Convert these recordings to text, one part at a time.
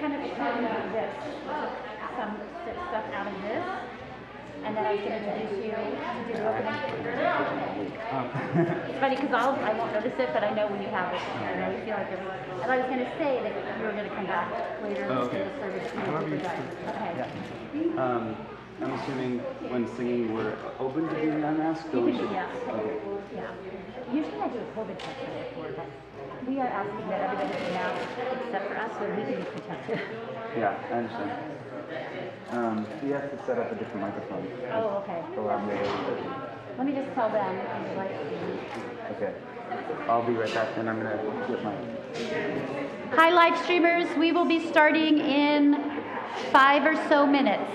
kind of doing this, some stuff out of this, and then I was going to introduce you to do the opening. It's funny because I won't notice it, but I know when you have it. I always feel like and I was going to say that you were going to come back later to the service. Okay. Yeah. I'm assuming when singing we're open to being unmasked? Yeah. Usually I do a COVID test before, but we are asking that everybody be masked except for us so we can be protected. Yeah, I understand. We have to set up a different microphone. Oh, okay. Let me just tell them. Okay. I'll be right back, and I'm going to get my... Hi, live streamers. We will be starting in 5 or so minutes.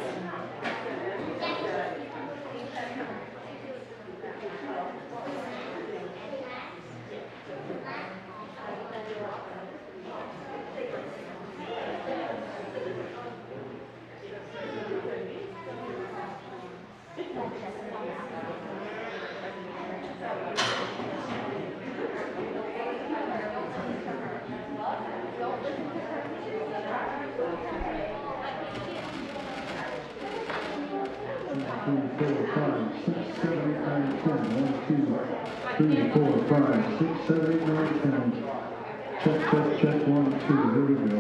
Check 1, 2, here we go.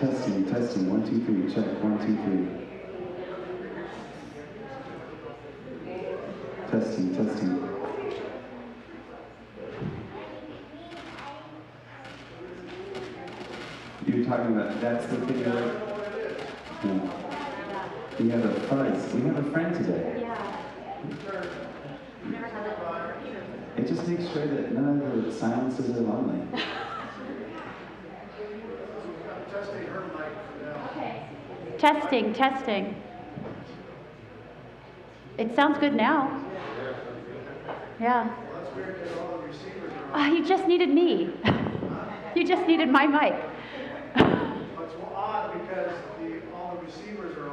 Testing, testing, 1, 2, 3, check, 1, 2, 3. Testing, testing. You're talking about, that's the video? Yeah. We have a fuzz. We have a friend today. Yeah. Never had that before. It just makes sure that none of the silences are lonely. Okay. Testing, testing. It sounds good now. Yeah. Oh, you just needed me. You just needed my mic. It's odd because all the receivers are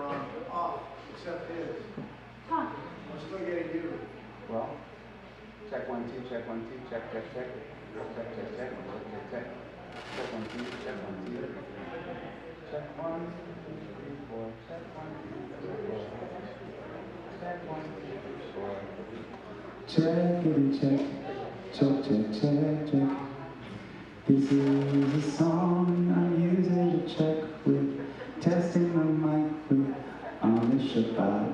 off except his. Huh. I'm still getting you. Well, check 1, 2, check 1, 2, check, check, check. Check, check, check, check, check, check. Check 1, 2, check 1, 2. Check 1, 2, 3, 4. Check 1, 2, 3, 4. Check 1, 2, 3, 4. Checkity check. Check, check, check, check. This is a song I'm using to check with. Testing my mic with on the Shabbat.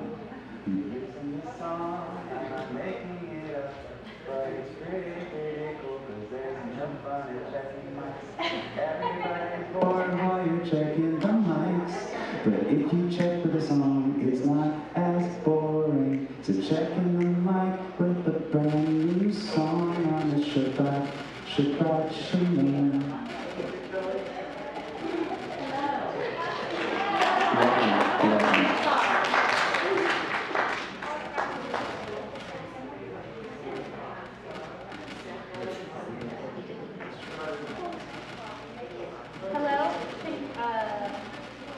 I'm using this song and I'm making it up. But it's pretty cool because there's enough fun in checking mics. Everybody's bored while you're checking the mics. But if you check with a song, it's not as boring. So checking the mic with a brand new song on the Shabbat, Shabbat Shalom. Hello?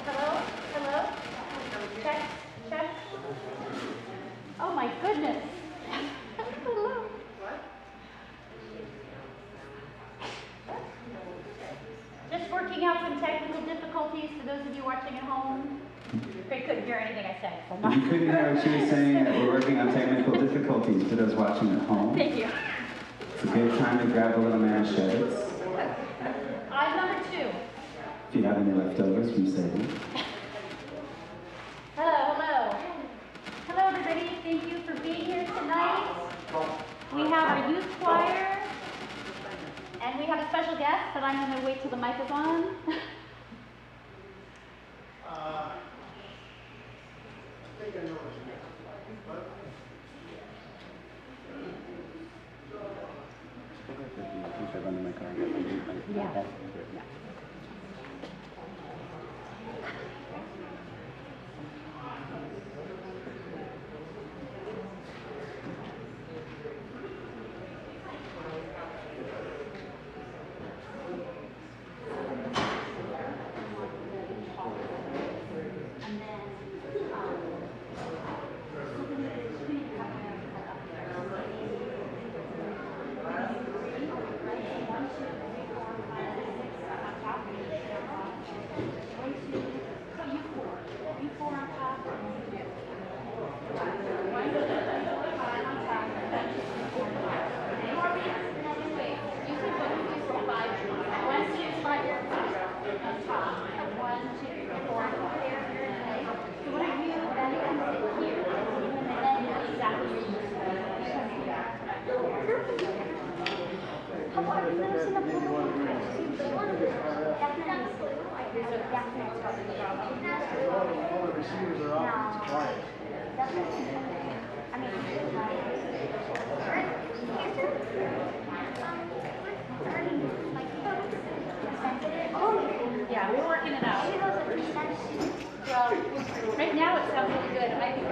Hello? Hello? Check, check. Oh my goodness. Hello. Just working out some technical difficulties for those of you watching at home. They couldn't hear anything I said. So If you couldn't hear what she was saying, we're working on technical difficulties for those watching at home. Thank you. It's a good time to grab a little manchettes. I'm number 2. If you have any leftovers from saving. Hello, hello. Hello, everybody. Thank you for being here tonight. We have our youth choir, and we have a special guest, but I'm going to wait till the mic is on. I think I know what you mean. But Yeah. all the receivers are off. It's quiet. Yeah, we're working it out. Well, right now it sounds really good. I think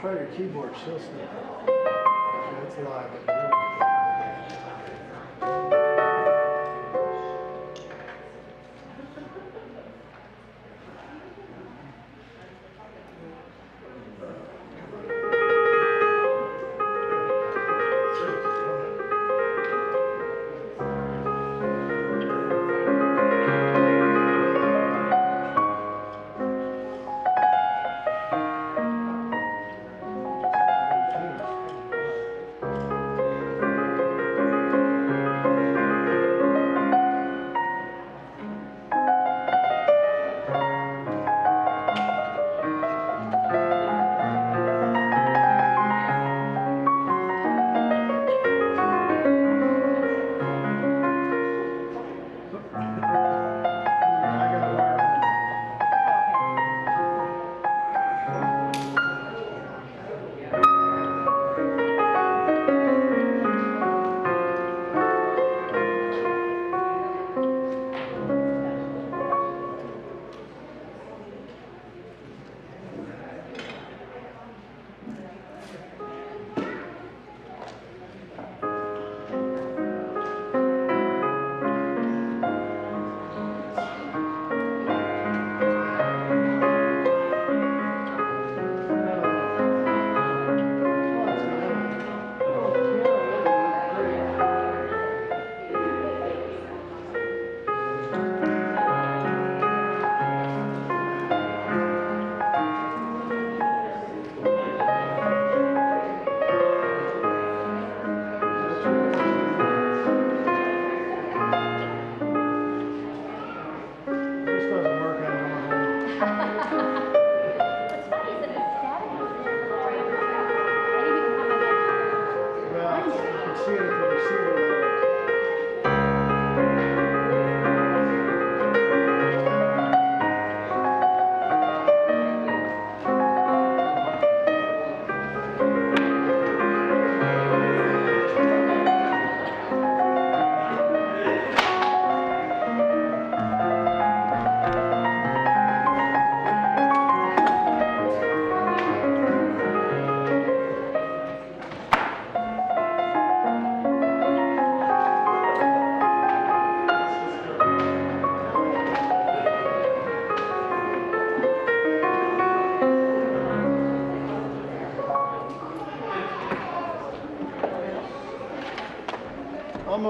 Try your keyboard, she'll snap. It's live.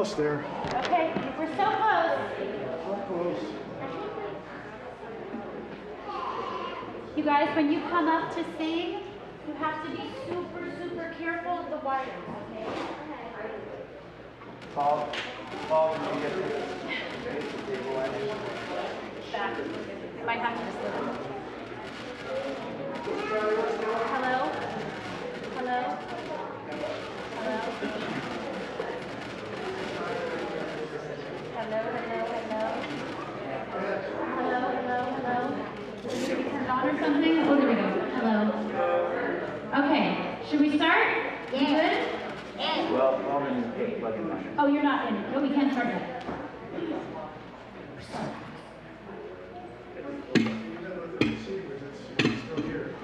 almost there. Okay, we're so close. So close. You guys, when you come up to sing, you have to be super, super careful of the wires, okay? Paul, when you get to the table, Back. You might have to just listen. Hello? Hello? Hello? Hello, hello, hello. Hello, hello, hello. Is it turned on or something? Oh, there we go. Hello. Okay, should we start? You good? well, Paul, you plug in mine. Oh, you're not in. No, we can't start yet. Even with the receivers, it's still here.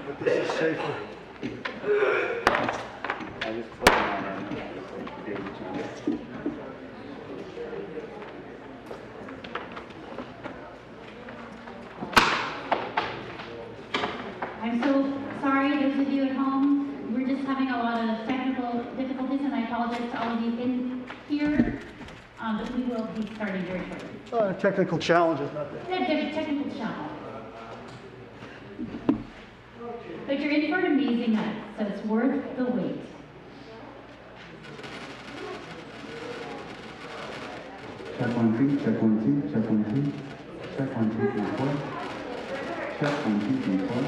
But this is safer. I just plug it on and I'm so sorry, those of you at home. We're just having a lot of technical difficulties, and I apologize to all of you in here. But we will be starting very shortly. Technical challenges, not that. There's a technical challenge. But you're in for an amazing night, so it's worth the wait. check 1 2, check 1 2, check 1 2, check 1 2 3 4, check 1 2 3 4,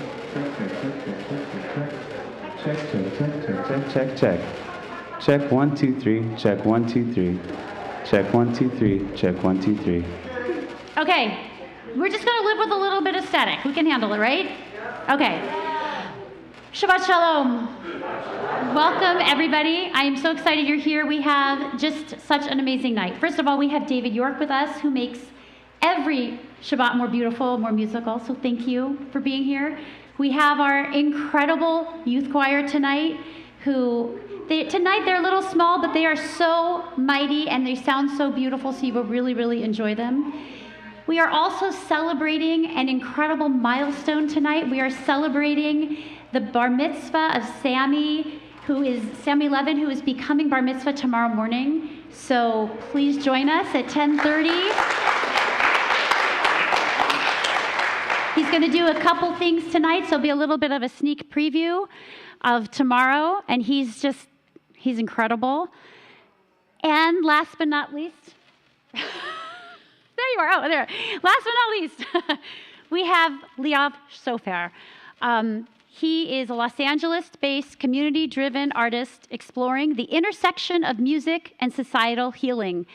check 1 2 3, check 1 2 3, check 1 2 3, check 1 2 3. Okay, we're just going to live with a little bit of static. We can handle it, right? Okay. Shabbat Shalom. Welcome, everybody. I am so excited you're here. We have just such an amazing night. First of all, we have David York with us, who makes every Shabbat more beautiful, more musical. So thank you for being here. We have our incredible youth choir tonight, tonight they're a little small, but they are so mighty and they sound so beautiful, so you will really, really enjoy them. We are also celebrating an incredible milestone tonight. We are celebrating the bar mitzvah of Sammy Levin, who is becoming bar mitzvah tomorrow morning. So please join us at 10:30. He's going to do a couple things tonight, so it'll be a little bit of a sneak preview of tomorrow, and he's incredible. And last but not least, there you are. Oh, there. Last but not least, we have Leeav Sofer. He is a Los Angeles-based, community-driven artist exploring the intersection of music and societal healing,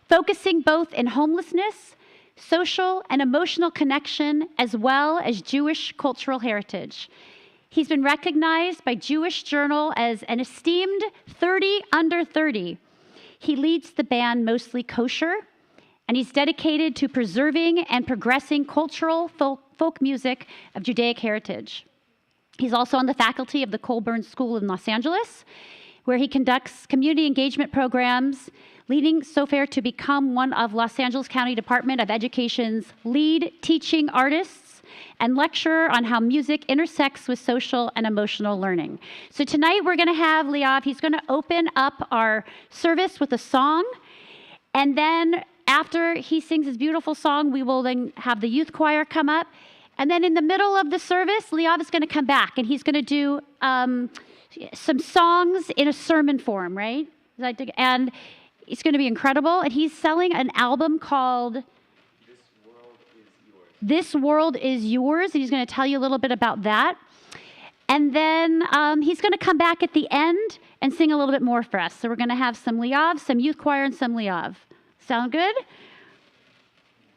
focusing both in homelessness, social and emotional connection, as well as Jewish cultural heritage. He's been recognized by Jewish Journal as an esteemed 30 under 30. He leads the band Mostly Kosher, and he's dedicated to preserving and progressing cultural folk music of Judaic heritage. He's also on the faculty of the Colburn School in Los Angeles, where he conducts community engagement programs, leading Sofer to become one of Los Angeles County Department of Education's lead teaching artists and lecturer on how music intersects with social and emotional learning. So tonight we're going to have Leeav. He's going to open up our service with a song, and then after he sings his beautiful song, we will then have the youth choir come up. And then in the middle of the service, Leeav is going to come back, and he's going to do some songs in a sermon form, right? And it's going to be incredible. And he's selling an album called This World Is Yours. And he's going to tell you a little bit about that. And then he's going to come back at the end and sing a little bit more for us. So we're going to have some Leeav, some youth choir, and some Leeav. Sound good?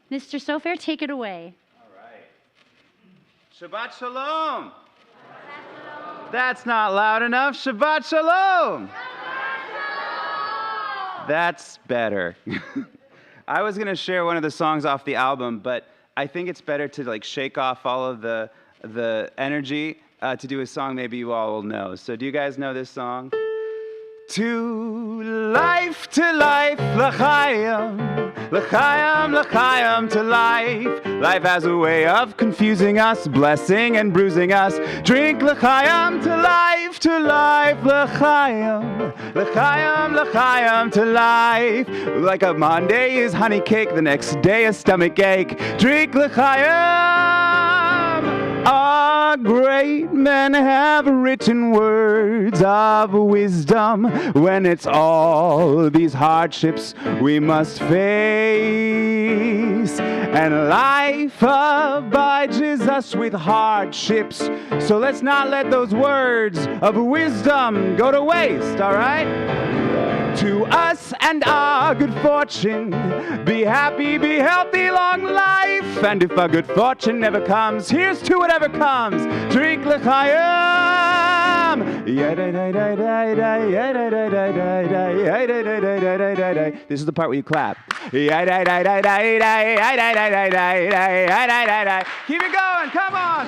Mr. Sofer, take it away. Shabbat Shalom. That's not loud enough. Shabbat Shalom. Shabbat Shalom. That's better. I was going to share one of the songs off the album, but I think it's better to shake off all of the energy to do a song maybe you all will know. So do you guys know this song? To life, l'chaim, l'chaim, l'chaim, to life. Life has a way of confusing us, blessing and bruising us. Drink l'chaim to life, l'chaim, l'chaim, l'chaim, to life. Like a Monday is honey cake, the next day a stomach ache. Drink l'chaim. Our great men have written words of wisdom when it's all these hardships we must face. And life obliges us with hardships, so let's not let those words of wisdom go to waste, all right? To us and our good fortune, be happy, be healthy, long life. And if our good fortune never comes, here's to whatever comes. Drink l'chaim. This is the part where you clap. Keep it going, come on.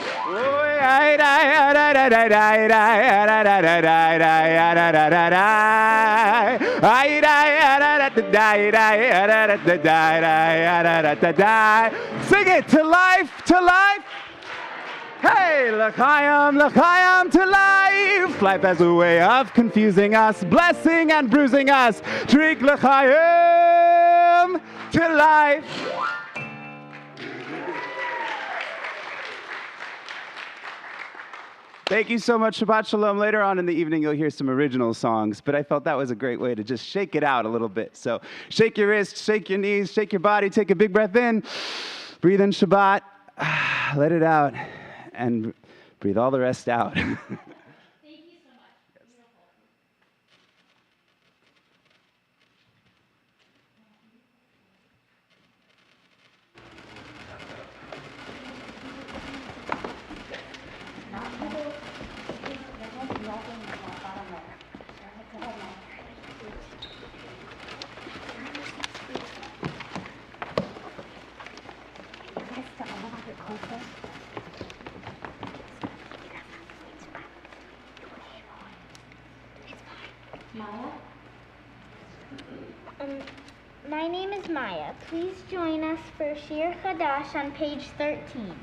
Sing it, to life, to life. Hey, l'chaim, l'chaim, to life. Life has a way of confusing us, blessing and bruising us. Drink l'chaim to life. Thank you so much, Shabbat Shalom. Later on in the evening, you'll hear some original songs, but I felt that was a great way to just shake it out a little bit. So shake your wrists, shake your knees, shake your body, take a big breath in, breathe in Shabbat, let it out, and breathe all the rest out. Thank you so much. Beautiful. My name is Maya. Please join us for Shir Chadash on page 13.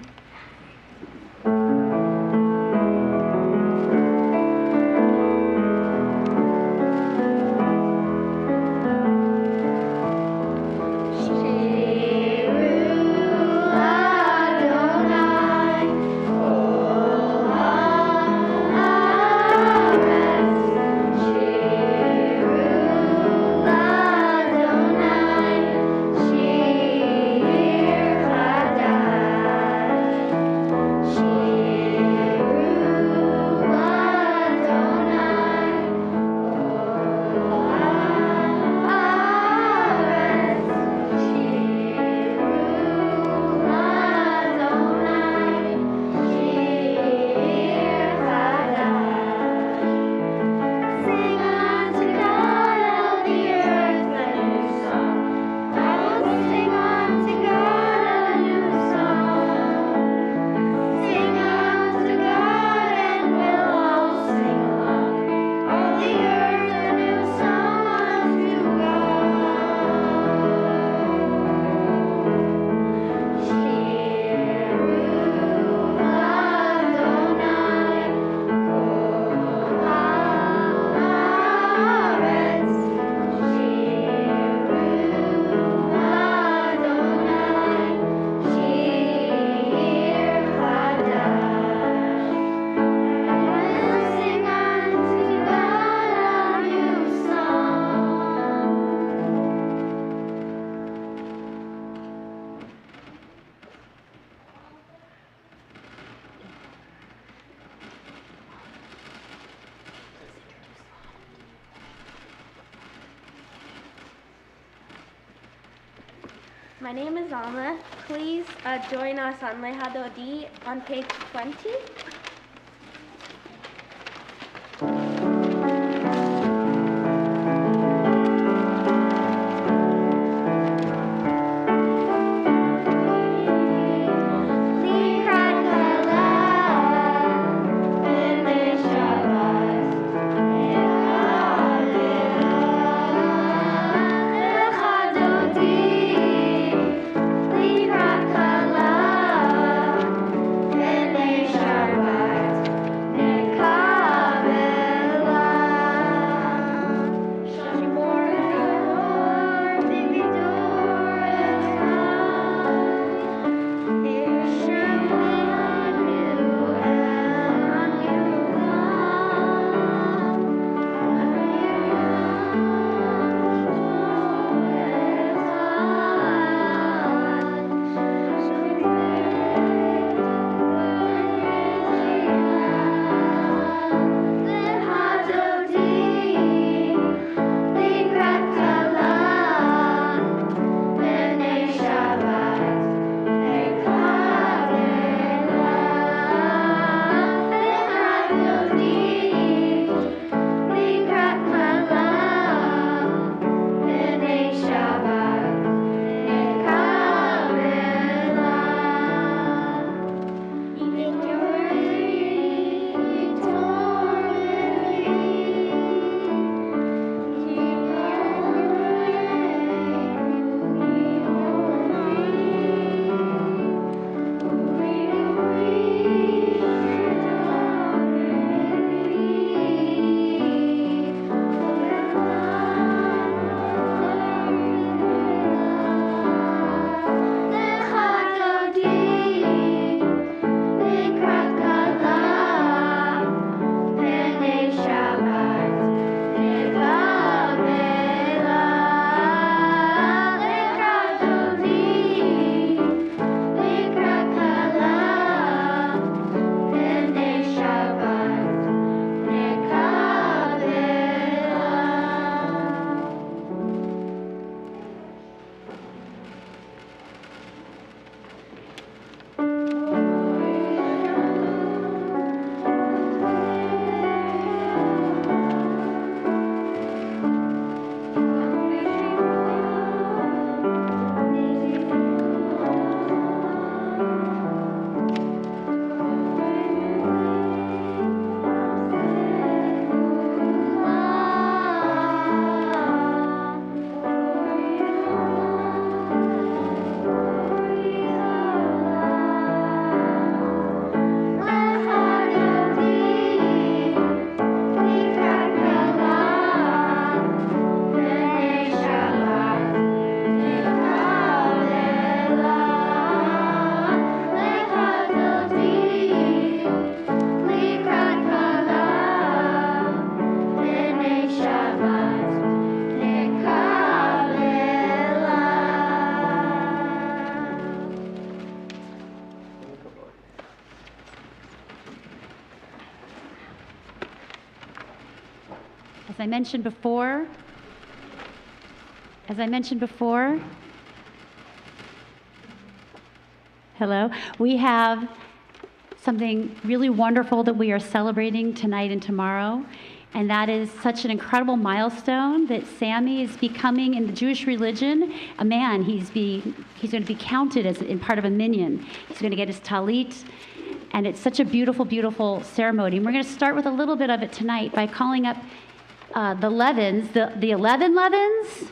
My name is Alma. Please join us on Lehadodi on page 20. Family Shabbat Service. As I mentioned before, hello, we have something really wonderful that we are celebrating tonight and tomorrow, and that is such an incredible milestone that Sammy is becoming, in the Jewish religion, a man. He's going to be counted as in part of a minyan. He's going to get his talit, and it's such a beautiful, beautiful ceremony. And we're going to start with a little bit of it tonight by calling up the Levins, the 11 Levins,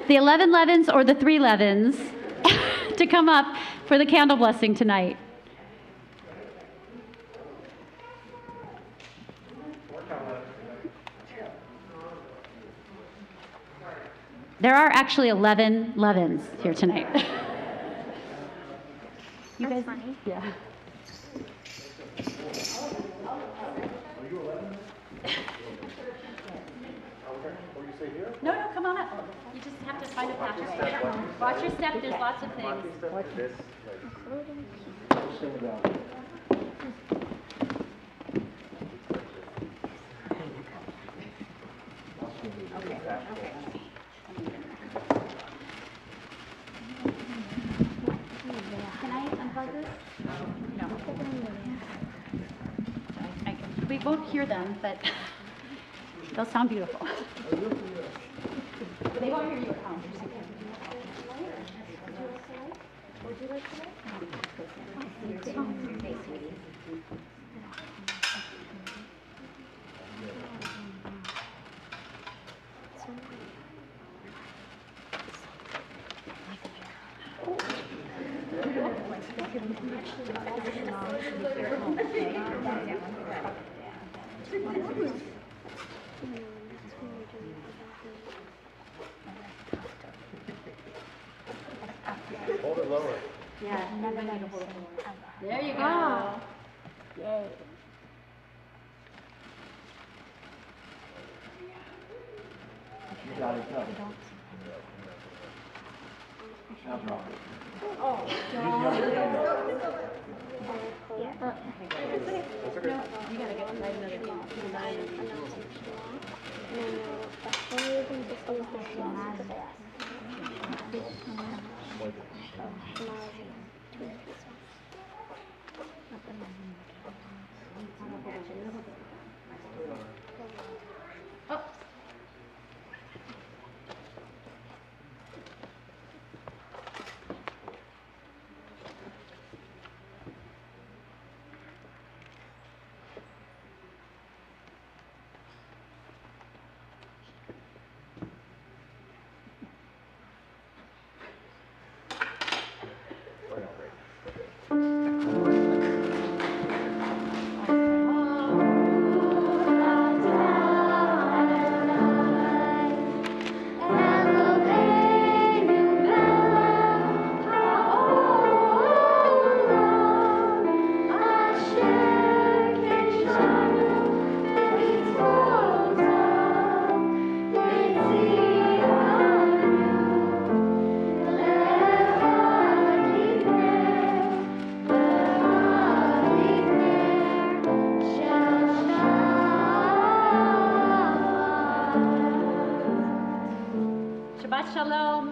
the 11 Levins or the 3 Levins to come up for the candle blessing tonight. There are actually 11 Levins here tonight. You guys, funny. yeah. No, come on up. You just have to find a path. Watch your step. There's lots of things. Okay. Can I unplug this? No. We won't hear them, but they'll sound beautiful. They won't hear you at home. Would you like Hold it lower. Yeah, never need to hold it lower. There you go. Yay. You got it, go. Now drop it. You gotta get right another Oh. Shabbat Shalom.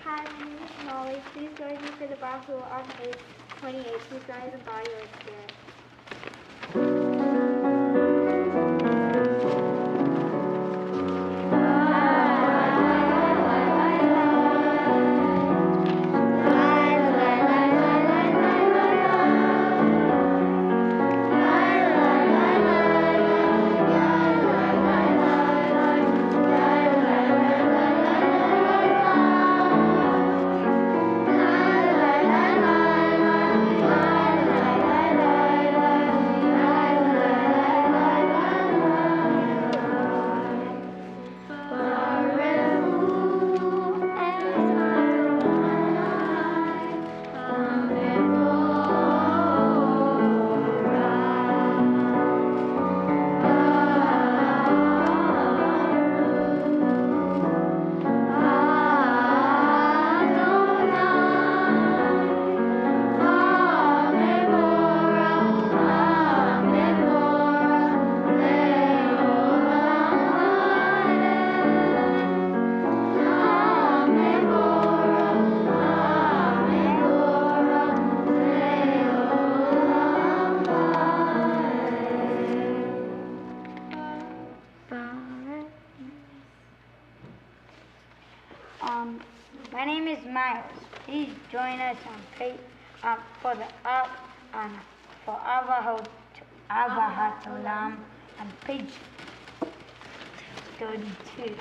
Hi, my name is Molly. Please join me for the Brahul on page 28. Please rise in body or spirit. join us on page for the up on for Avahat Olam on page 32.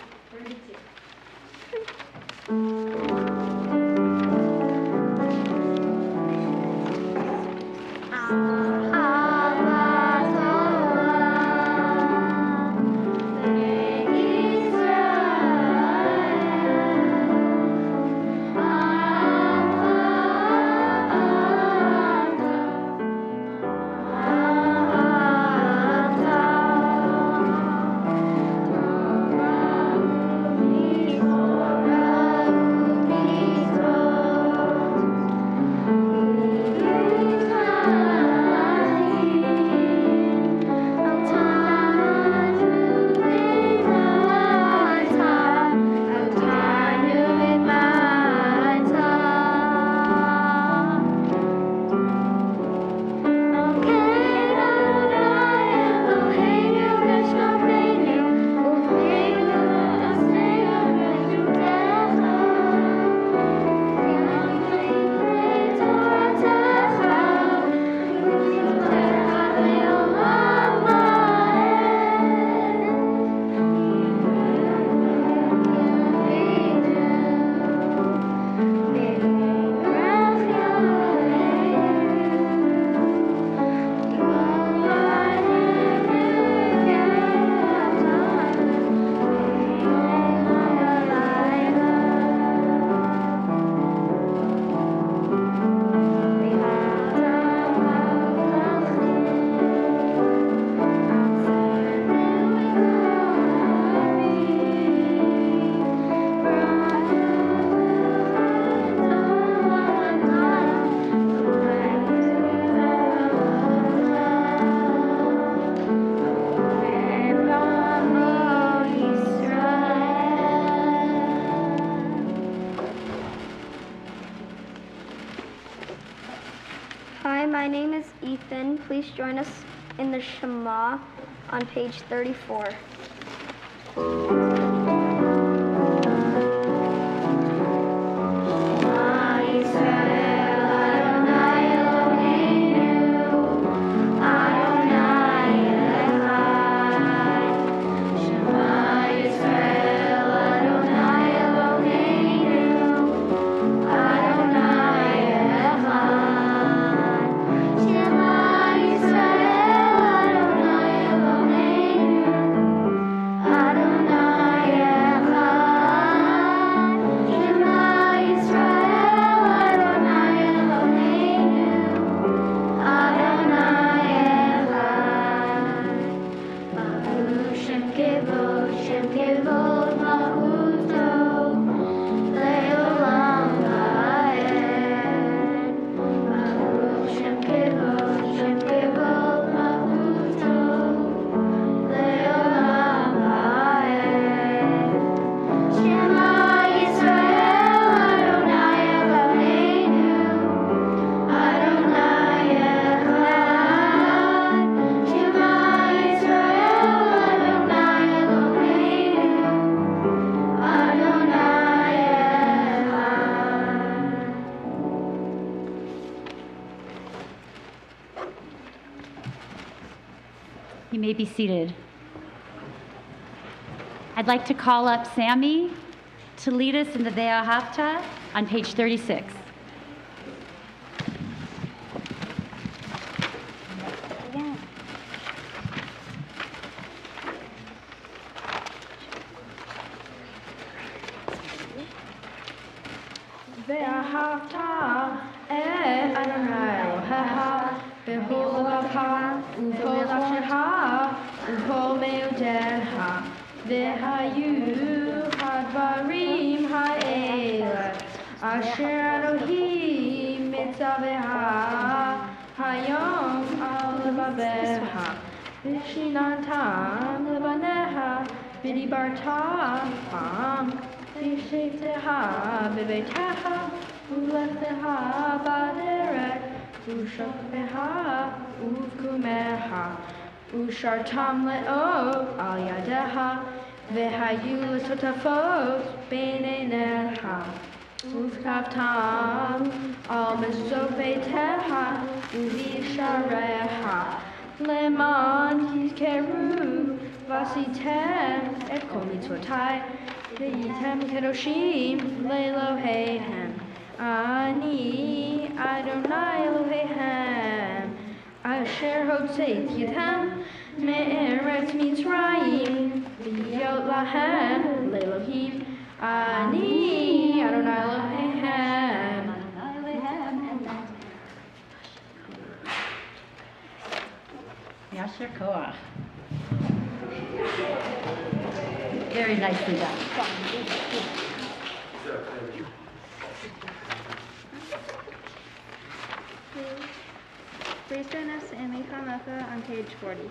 Hi, my name is Ethan. Please join us in the Shema on page 34. You may be seated. I'd like to call up Sammy to lead us in the Ve'ahavta on page 36. Ve'ahavta et Adonai Elohecha b'chol levavecha u'b'chol nafshecha u'b'chol me'odecha v'hayu hadvarim ha'ele asher Elohim mitzaveha hayom al levavecha v'shinantam levanecha v'dibartam v'shevteha b'beitecha u'lechteha b'derech u'shokbeha u'vkumeha u'shartam le'ov al yadeha v'hayu l'totafot b'neinecha ובקבתם על מזוזות ביתך ובישעריך, למען תזכרו ועשיתם את כל מצוותיי, והייתם קדושים לאלוהיהם. אני אדוני אלוהיהם, אשר הוצאתיכם מארץ מצרים, להיות להם לאלוהים. אני אדוני אלוהיהם. Yasher Koach. Very nicely done. Please join us in Leeav Sofer on page 40.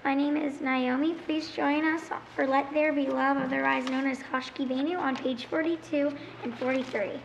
My name is Naomi. Please join us for Let There Be Love, otherwise known as Hashki Benu, on page 42 and 43.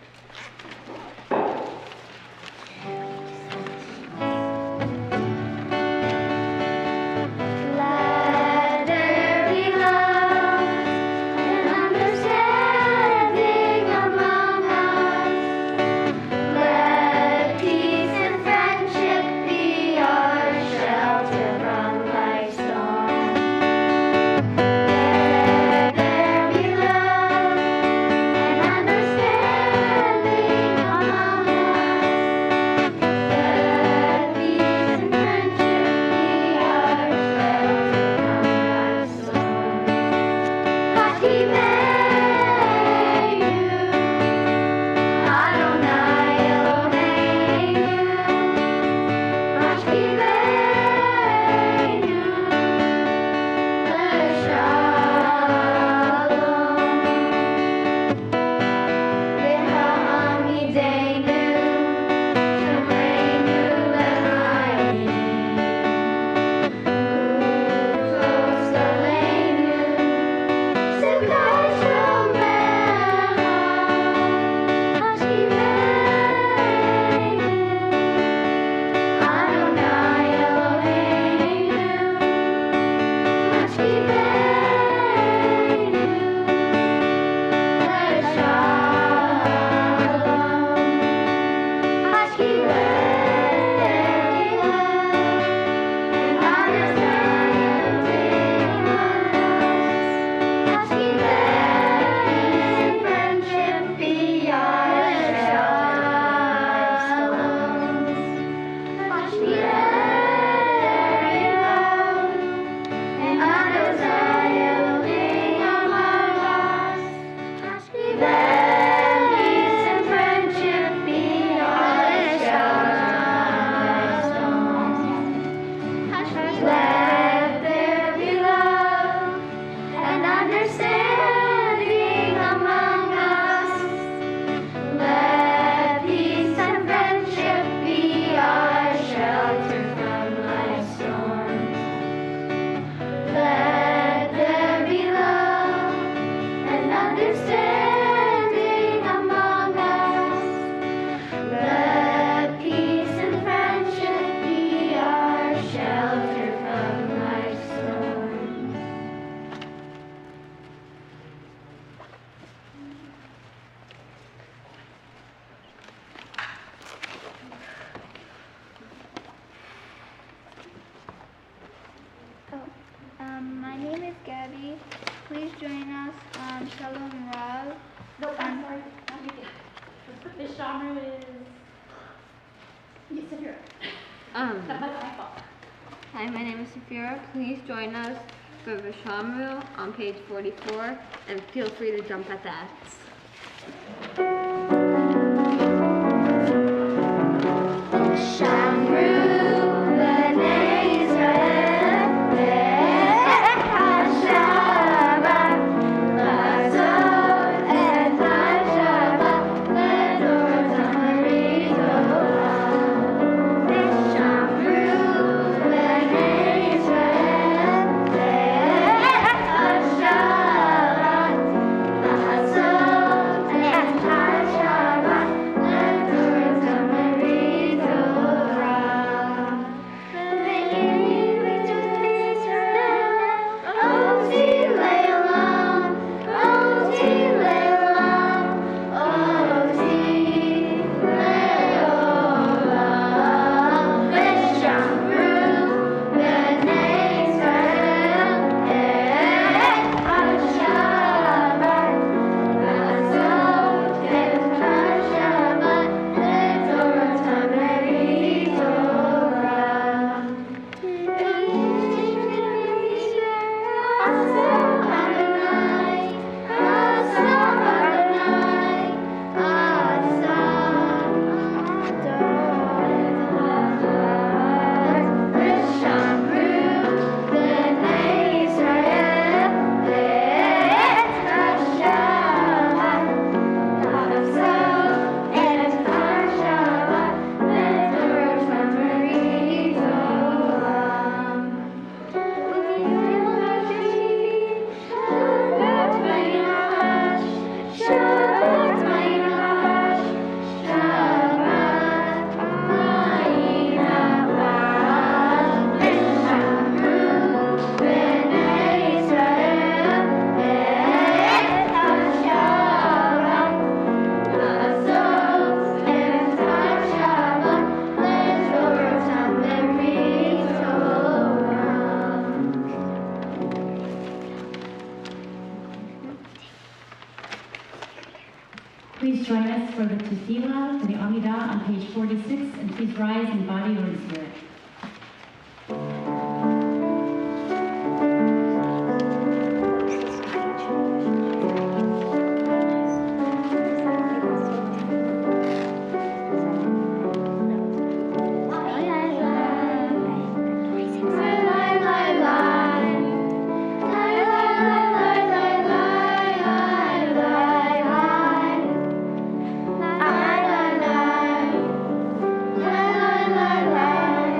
Understanding please join us on Shalom Rav. No, I'm sorry. Not you. The Shamru is. You sit here. That's my fault. Hi, my name is Safira. Please join us for Vishamru on page 44, and feel free to jump at the X. Please join us for the tefillah, for the Amidah on page 46, and please rise in body or in spirit. La la la la la la la la.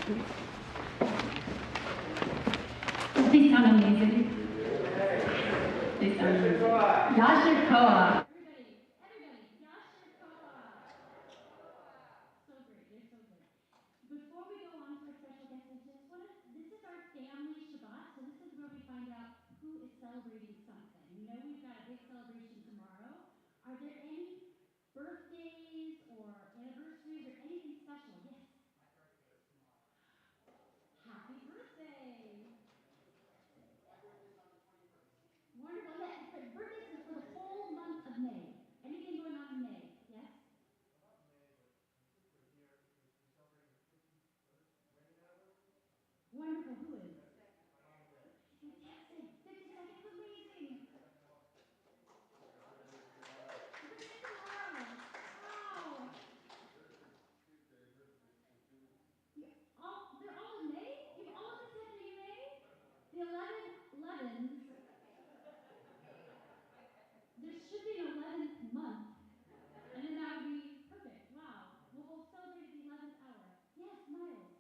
They sound amazing. They sound amazing. Yasher Koa. Before we go on to our special guest, this is our Family Shabbat, so this is where we find out who is celebrating something. We know we've got a big celebration tomorrow. Are there any birthdays or anniversaries or anything special? Yes. Happy birthday. Wonderful. Yes, but birthdays is for the whole month of May. Anything going on in May? Yes? Wonderful. Who is? Fantastic. 50 seconds. Amazing. Wow. They're all in May? You've almost said in May? The 11s. There should be an 11th month. And then that would be perfect. Wow. Well, we'll celebrate at the 11th hour. Yes, Miles.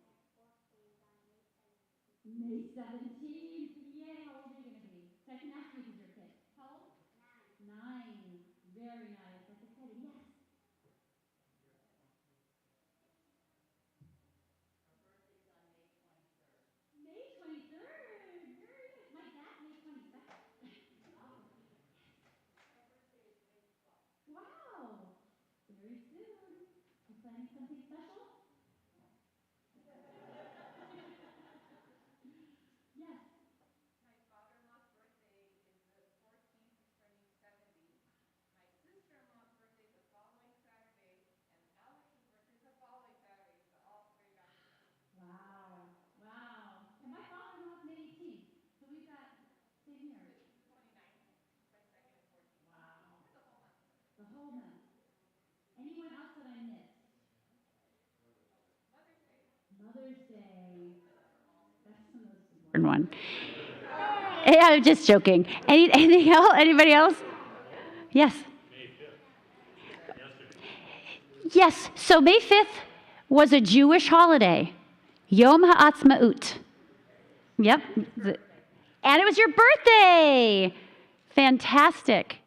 May 17th. Yay. How old are you going to be? So I can ask you who's your kid. How old? 9. Very nice. That's exciting. Yes. May 23rd. Very nice. My dad, May 22nd. Wow. Very soon. You planning something special? Yes. My father-in-law's birthday is the 14th, he's turning 70. My sister-in-law's birthday is the following Saturday, and Alex's birthday is the following Saturday, so all 3 back to back. Wow. Wow. And my father-in-law's May 18th, so we've got same here. 29th, 22nd, and 14th. Wow. The whole month. The whole month. Anyone else that I missed? Mother's Day. Mother's Day. That's the most important one. Yeah, I'm just joking. Anything else? Anybody else? Yes. Yes. So May 5th was a Jewish holiday, Yom HaAtzmaut. Yep. And it was your birthday. Fantastic.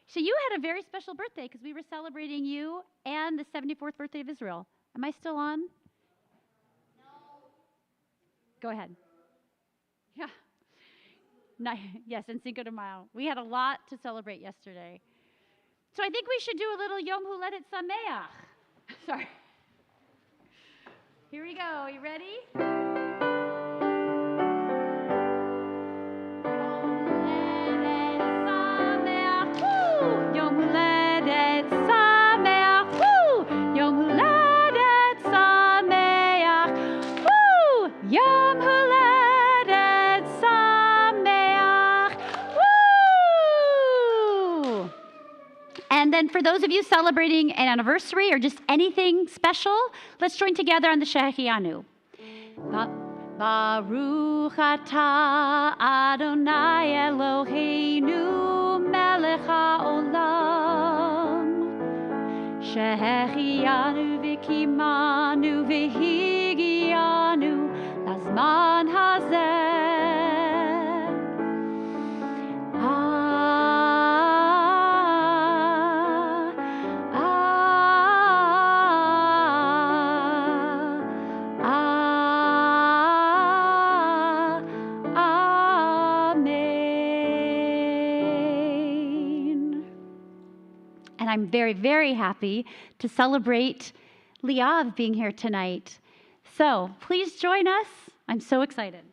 So you had a very special birthday because we were celebrating you and the 74th birthday of Israel. Am I still on? No. Go ahead. Yeah. Yes, and Cinco de Mayo. We had a lot to celebrate yesterday. So I think we should do a little Yom Huledet Sameach. Sorry. Here we go. You ready? Yom Huledet Sameach. Woo! Yom Huledet Sameach. Woo! Yom Huledet Sameach. Woo! And then for those of you celebrating an anniversary or just anything special, let's join together on the Shehechianu. Baruch atah Adonai Eloheinu melech haolam shehechianu v'kimanu v'higianu lazman hazeh. And I'm very, very happy to celebrate Leeav being here tonight. So please join us. I'm so excited.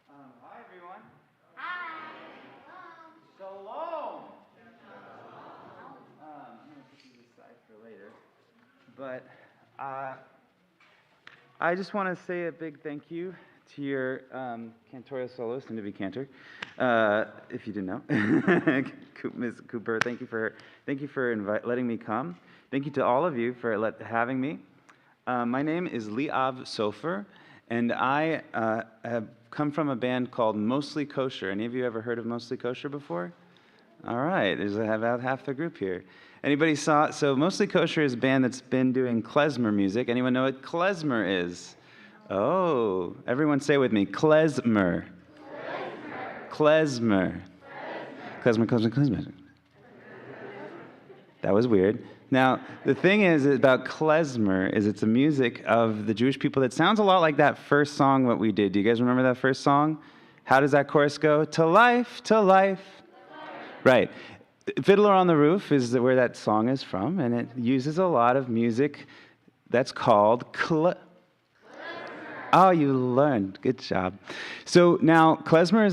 Hi, everyone. Hi. Shalom. I'm going to put these aside for later. But I just want to say a big thank you to your Cantorial Soloist, and to be Cantor, if you didn't know, Ms. Cooper. Thank you for letting me come. Thank you to all of you for having me. My name is Leeav Sofer, and I have come from a band called Mostly Kosher. Any of you ever heard of Mostly Kosher before? All right, there's about half the group here. Anybody saw, so Mostly Kosher is a band that's been doing klezmer music. Anyone know what klezmer is? Oh, everyone say with me, klezmer. Klezmer. Klezmer, klezmer, klezmer. That was weird. Now, the thing is about klezmer is it's a music of the Jewish people that sounds a lot like that first song that we did. Do you guys remember that first song? How does that chorus go? To life, to life. Right. Fiddler on the Roof is where that song is from, and it uses a lot of music that's called Oh, you learned. Good job. So now, klezmer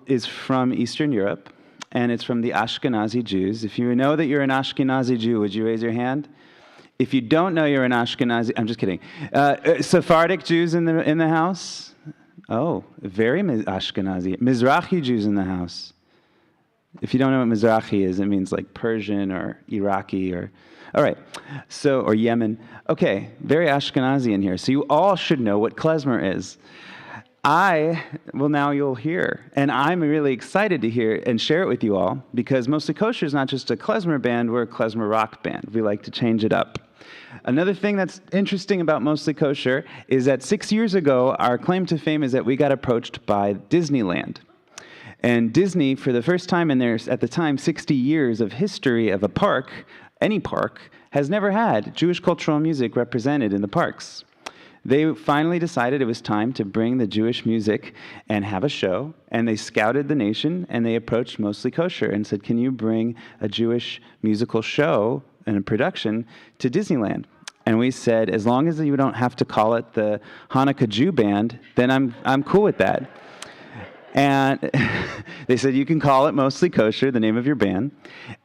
is from Eastern Europe, and it's from the Ashkenazi Jews. If you know that you're an Ashkenazi Jew, would you raise your hand? If you don't know you're an Ashkenazi, I'm just kidding. Sephardic Jews in the house? Oh, very Ashkenazi. Mizrahi Jews in the house. If you don't know what Mizrahi is, it means like Persian or Iraqi or, all right, so, or Yemen. Okay, very Ashkenazi in here. So you all should know what klezmer is. Well, now you'll hear. And I'm really excited to hear and share it with you all because Mostly Kosher is not just a klezmer band, we're a klezmer rock band. We like to change it up. Another thing that's interesting about Mostly Kosher is that 6 years ago, our claim to fame is that we got approached by Disneyland. And Disney, for the first time in their, at the time, 60 years of history of a park, any park, has never had Jewish cultural music represented in the parks. They finally decided it was time to bring the Jewish music and have a show, and they scouted the nation, and they approached Mostly Kosher and said, can you bring a Jewish musical show and a production to Disneyland? And we said, as long as you don't have to call it the Hanukkah Jew Band, then I'm cool with that. And they said, you can call it Mostly Kosher, the name of your band.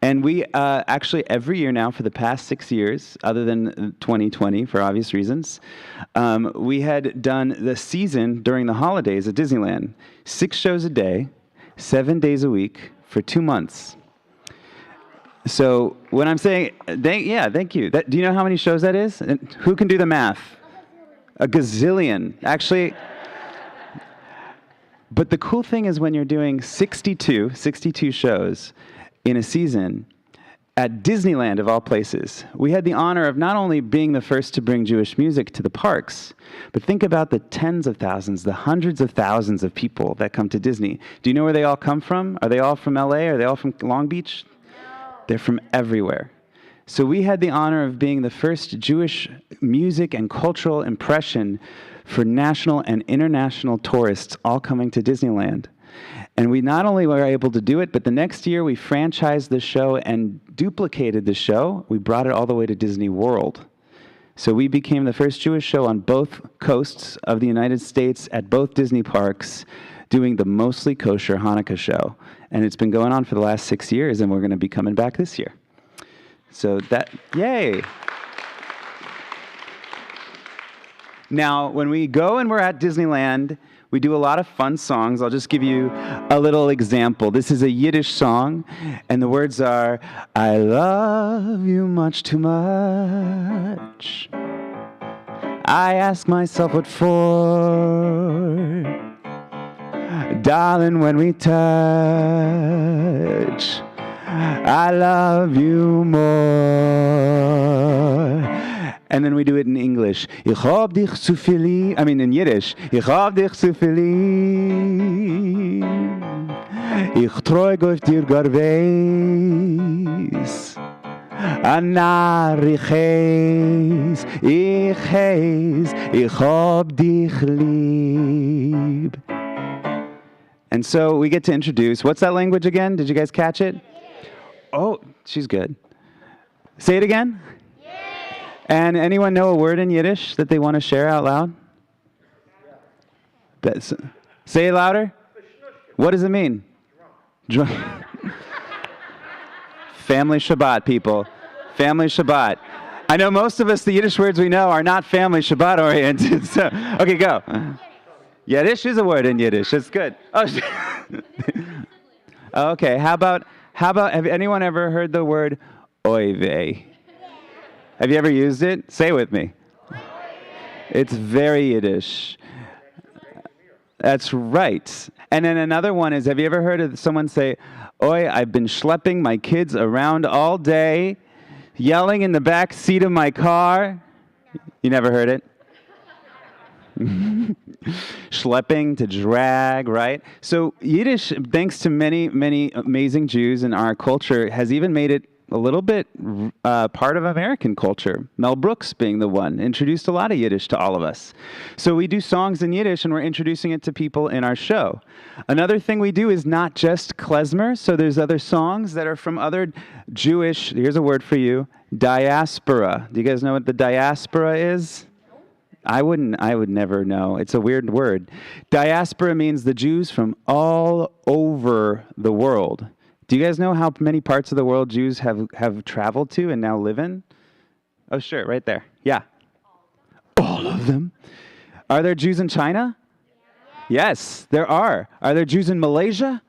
And we actually, every year now for the past 6 years, other than 2020 for obvious reasons, we had done the season during the holidays at Disneyland. 6 shows a day, 7 days a week for 2 months. So when I'm saying, thank you. Do you know how many shows that is? And who can do the math? A gazillion. Actually... But the cool thing is when you're doing 62 shows in a season at Disneyland, of all places, we had the honor of not only being the first to bring Jewish music to the parks, but think about the tens of thousands, the hundreds of thousands of people that come to Disney. Do you know where they all come from? Are they all from LA? Are they all from Long Beach? No. They're from everywhere. So we had the honor of being the first Jewish music and cultural impression for national and international tourists all coming to Disneyland. And we not only were able to do it, but the next year we franchised the show and duplicated the show. We brought it all the way to Disney World. So we became the first Jewish show on both coasts of the United States at both Disney parks doing the Mostly Kosher Hanukkah show. And it's been going on for the last 6 years, and we're going to be coming back this year. So yay! Now, when we go and we're at Disneyland, we do a lot of fun songs. I'll just give you a little example. This is a Yiddish song, and the words are, I love you much too much. I ask myself what for. Darling, when we touch, I love you more. And then we do it in English. Ich hab dich zu viel lieb. I mean in Yiddish. Ich hab dich zu viel lieb. Ich träug auf dir gar weiß. Anar ich heiß. Ich hab dich lieb. And so we get to introduce. What's that language again? Did you guys catch it? Oh, she's good. Say it again. And anyone know a word in Yiddish that they want to share out loud? Say it louder. What does it mean? Family Shabbat, people. Family Shabbat. I know most of us, the Yiddish words we know are not Family Shabbat oriented. So, okay, go. Yiddish is a word in Yiddish. It's good. Oh, okay. How about? Have anyone ever heard the word oy vey? Have you ever used it? Say it with me. It's very Yiddish. That's right. And then another one is, have you ever heard of someone say, "Oi, I've been schlepping my kids around all day, yelling in the back seat of my car"? You never heard it? Schlepping, to drag, right? So Yiddish, thanks to many, many amazing Jews in our culture, has even made it a little bit part of American culture. Mel Brooks being the one, introduced a lot of Yiddish to all of us. So we do songs in Yiddish, and we're introducing it to people in our show. Another thing we do is not just klezmer, so there's other songs that are from other Jewish, here's a word for you, diaspora. Do you guys know what the diaspora is? I would never know. It's a weird word. Diaspora means the Jews from all over the world. Do you guys know how many parts of the world Jews have traveled to and now live in? Oh, sure, right there. Yeah. All of them? Are there Jews in China? Yes, there are. Are there Jews in Malaysia?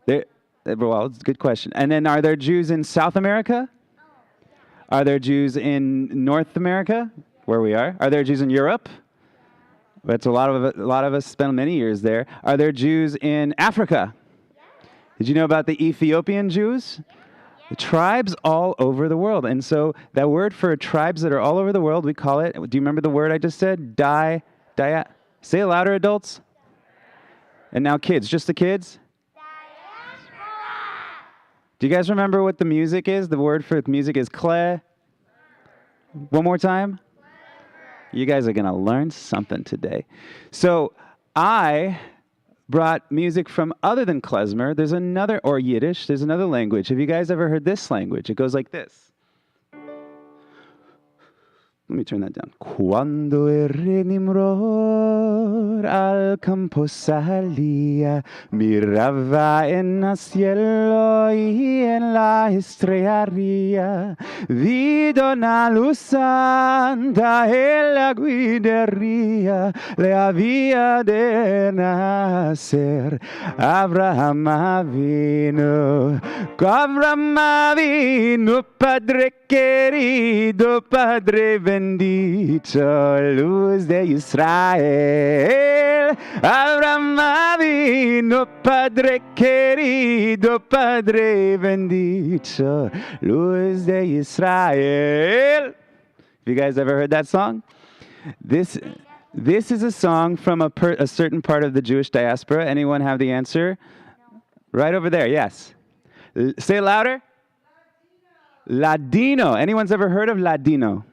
Well, it's a good question. And then are there Jews in South America? Are there Jews in North America, where we are? Are there Jews in Europe? That's a lot of us spend many years there. Are there Jews in Africa? Did you know about the Ethiopian Jews? The tribes all over the world. And so that word for tribes that are all over the world, we call it, do you remember the word I just said? Say it louder, adults. And now kids, just the kids. Do you guys remember what the music is? The word for music is kle. One more time. You guys are going to learn something today. So I brought music from other than klezmer. There's another, or Yiddish, there's another language. Have you guys ever heard this language? It goes like this. Let me turn that down. Cuando el nimrod al campo salía, miraba en el cielo y en la estrella, vido una luz santa en la guidería, le había de nacer Abraham vino, Padre querido, Padre bendito, luz de Israel. Abraham vino, Padre querido, Padre bendito, luz de Israel. Have you guys ever heard that song? This is a song from a certain part of the Jewish diaspora. Anyone have the answer? Right over there, yes. Say it louder. Ladino. Anyone's ever heard of Ladino?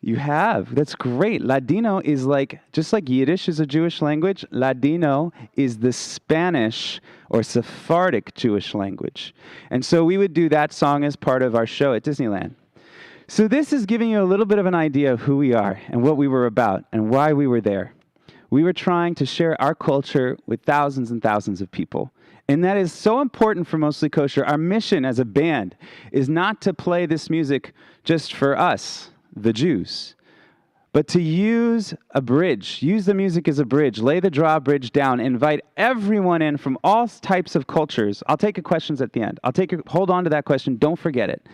You have. That's great. Ladino is just like Yiddish is a Jewish language, Ladino is the Spanish or Sephardic Jewish language. And so we would do that song as part of our show at Disneyland. So this is giving you a little bit of an idea of who we are and what we were about and why we were there. We were trying to share our culture with thousands and thousands of people. And that is so important for Mostly Kosher. Our mission as a band is not to play this music just for us, the Jews, but to use a bridge, use the music as a bridge, lay the drawbridge down, invite everyone in from all types of cultures. I'll take your questions at the end. Hold on to that question. Don't forget it.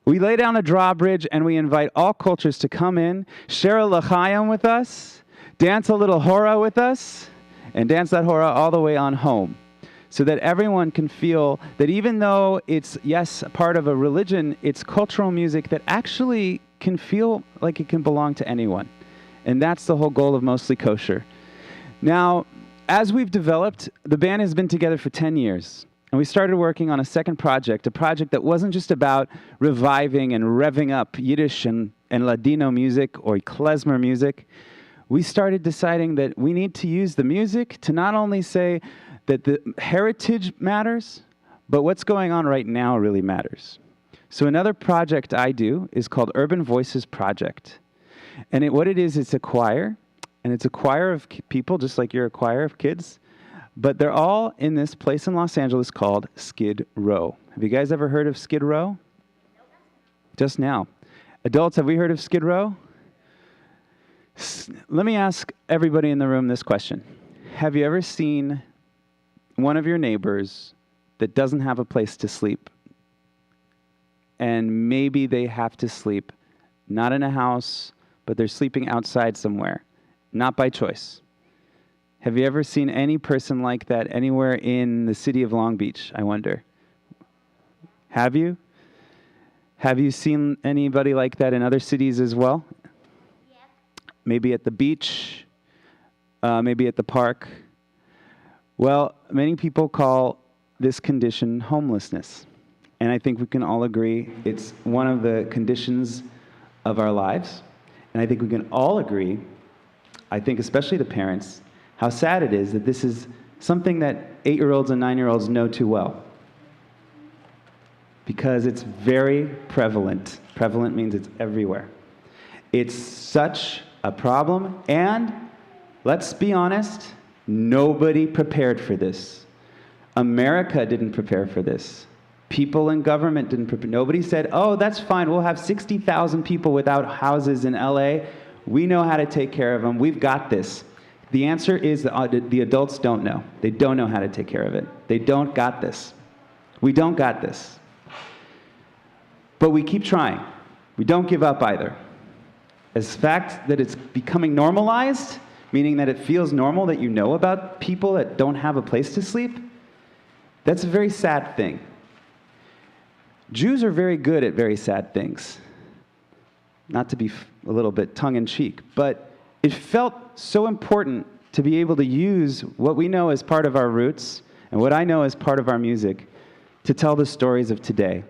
We lay down a drawbridge and we invite all cultures to come in, share a l'chaim with us, dance a little hora with us, and dance that hora all the way on home. So that everyone can feel that even though it's, yes, part of a religion, it's cultural music that actually can feel like it can belong to anyone. And that's the whole goal of Mostly Kosher. Now, as we've developed, the band has been together for 10 years. And we started working on a second project, a project that wasn't just about reviving and revving up Yiddish and Ladino music or klezmer music. We started deciding that we need to use the music to not only say that the heritage matters, but what's going on right now really matters. So another project I do is called Urban Voices Project. And what it is, it's a choir, and it's a choir of people, just like you're a choir of kids, but they're all in this place in Los Angeles called Skid Row. Have you guys ever heard of Skid Row? Just now. Adults, have we heard of Skid Row? Let me ask everybody in the room this question. Have you ever seen one of your neighbors that doesn't have a place to sleep, and maybe they have to sleep not in a house, but they're sleeping outside somewhere, not by choice? Have you ever seen any person like that anywhere in the city of Long Beach, I wonder? Have you? Have you seen anybody like that in other cities as well? Yep. Maybe at the beach, maybe at the park. Well, many people call this condition homelessness. And I think we can all agree it's one of the conditions of our lives. And I think we can all agree, I think especially the parents, how sad it is that this is something that 8-year-olds and 9-year-olds know too well. Because it's very prevalent. Prevalent means it's everywhere. It's such a problem, and let's be honest, nobody prepared for this. America didn't prepare for this. People in government didn't prepare. Nobody said, oh, that's fine, we'll have 60,000 people without houses in LA. We know how to take care of them. We've got this. The answer is the adults don't know. They don't know how to take care of it. They don't got this. We don't got this. But we keep trying. We don't give up either. As fact that it's becoming normalized, meaning that it feels normal that you know about people that don't have a place to sleep, that's a very sad thing. Jews are very good at very sad things. Not to be a little bit tongue-in-cheek, but it felt so important to be able to use what we know as part of our roots and what I know as part of our music to tell the stories of today.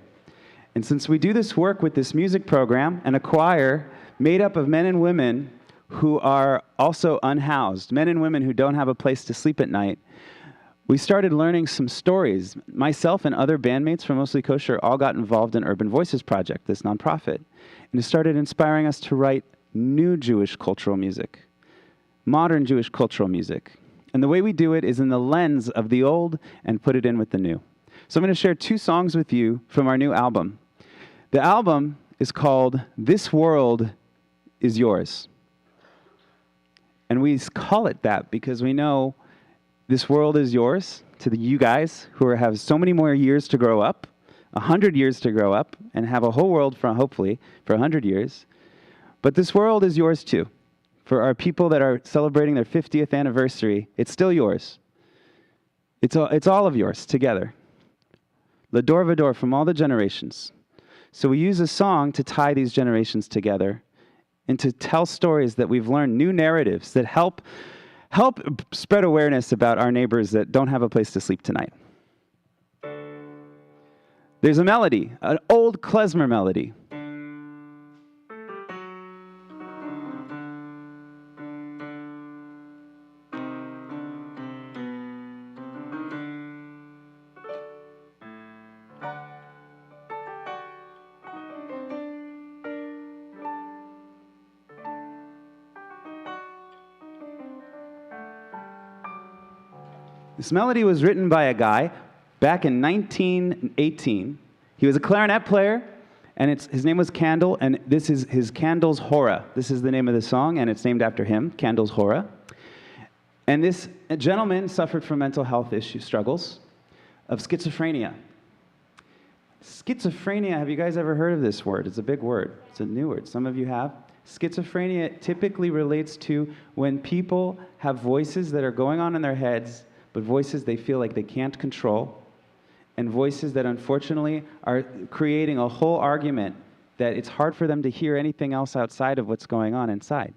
And since we do this work with this music program and a choir made up of men and women who are also unhoused, men and women who don't have a place to sleep at night, we started learning some stories. Myself and other bandmates from Mostly Kosher all got involved in Urban Voices Project, this nonprofit. And it started inspiring us to write new Jewish cultural music, modern Jewish cultural music. And the way we do it is in the lens of the old and put it in with the new. So I'm going to share 2 songs with you from our new album. The album is called This World Is Yours. And we call it that because we know this world is yours to you guys who have so many more years to grow up, 100 years to grow up, and have a whole world hopefully for 100 years. But this world is yours too. For our people that are celebrating their 50th anniversary, it's still yours. It's all of yours together. L'dor v'dor, from all the generations. So we use a song to tie these generations together and to tell stories that we've learned, new narratives that help spread awareness about our neighbors that don't have a place to sleep tonight. There's a melody, an old klezmer melody. This melody was written by a guy back in 1918. He was a clarinet player, and his name was Candle, and this is his Candle's Hora. This is the name of the song, and it's named after him, Candle's Hora. And this gentleman suffered from mental health struggles of schizophrenia. Schizophrenia, have you guys ever heard of this word? It's a big word. It's a new word. Some of you have. Schizophrenia typically relates to when people have voices that are going on in their heads, but voices they feel like they can't control, and voices that unfortunately are creating a whole argument that it's hard for them to hear anything else outside of what's going on inside.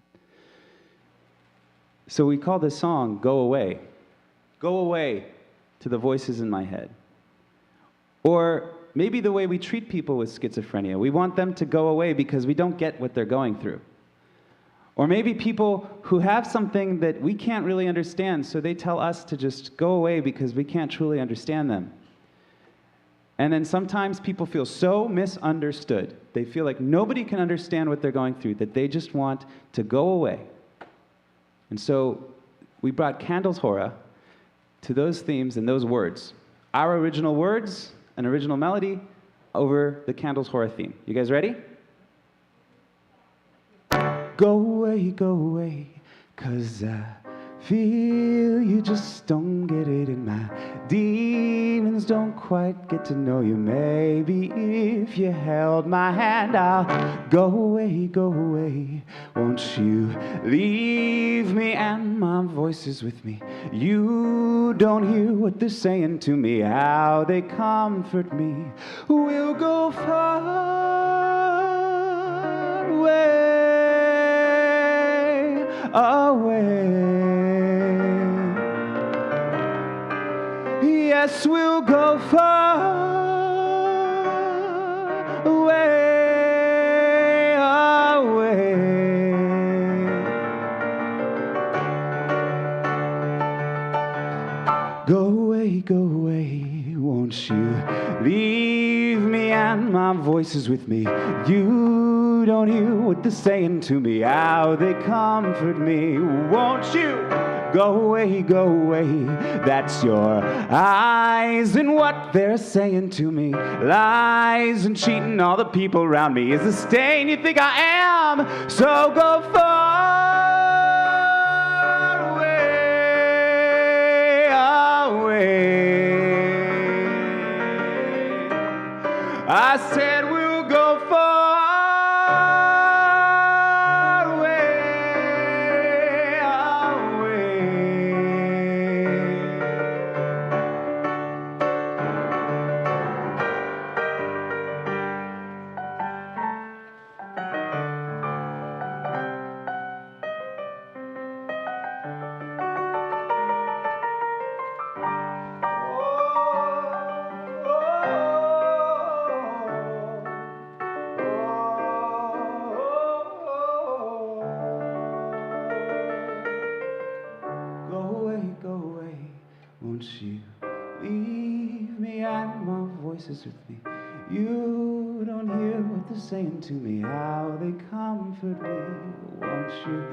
So we call this song Go Away. Go away to the voices in my head. Or maybe the way we treat people with schizophrenia. We want them to go away because we don't get what they're going through. Or maybe people who have something that we can't really understand, so they tell us to just go away because we can't truly understand them. And then sometimes people feel so misunderstood. They feel like nobody can understand what they're going through, that they just want to go away. And so we brought Candle's Hora to those themes and those words. Our original words, an original melody, over the Candle's Hora theme. You guys ready? Go away, 'cause I feel you just don't get it, and my demons don't quite get to know you. Maybe if you held my hand, I'll go away, won't you leave me? And my voice is with me. You don't hear what they're saying to me, how they comfort me. We'll go far away. Yes, we'll go far away. Go away, won't you leave me? And my voice is with me. You don't hear what they're saying to me, how they comfort me. Won't you go away, that's your eyes and what they're saying to me. Lies and cheating all the people around me is the stain you think I am. So go far away. I said we'll go far away. Go away, won't you leave me? And my voice is with me. You don't hear what they're saying to me, how they comfort me. Won't you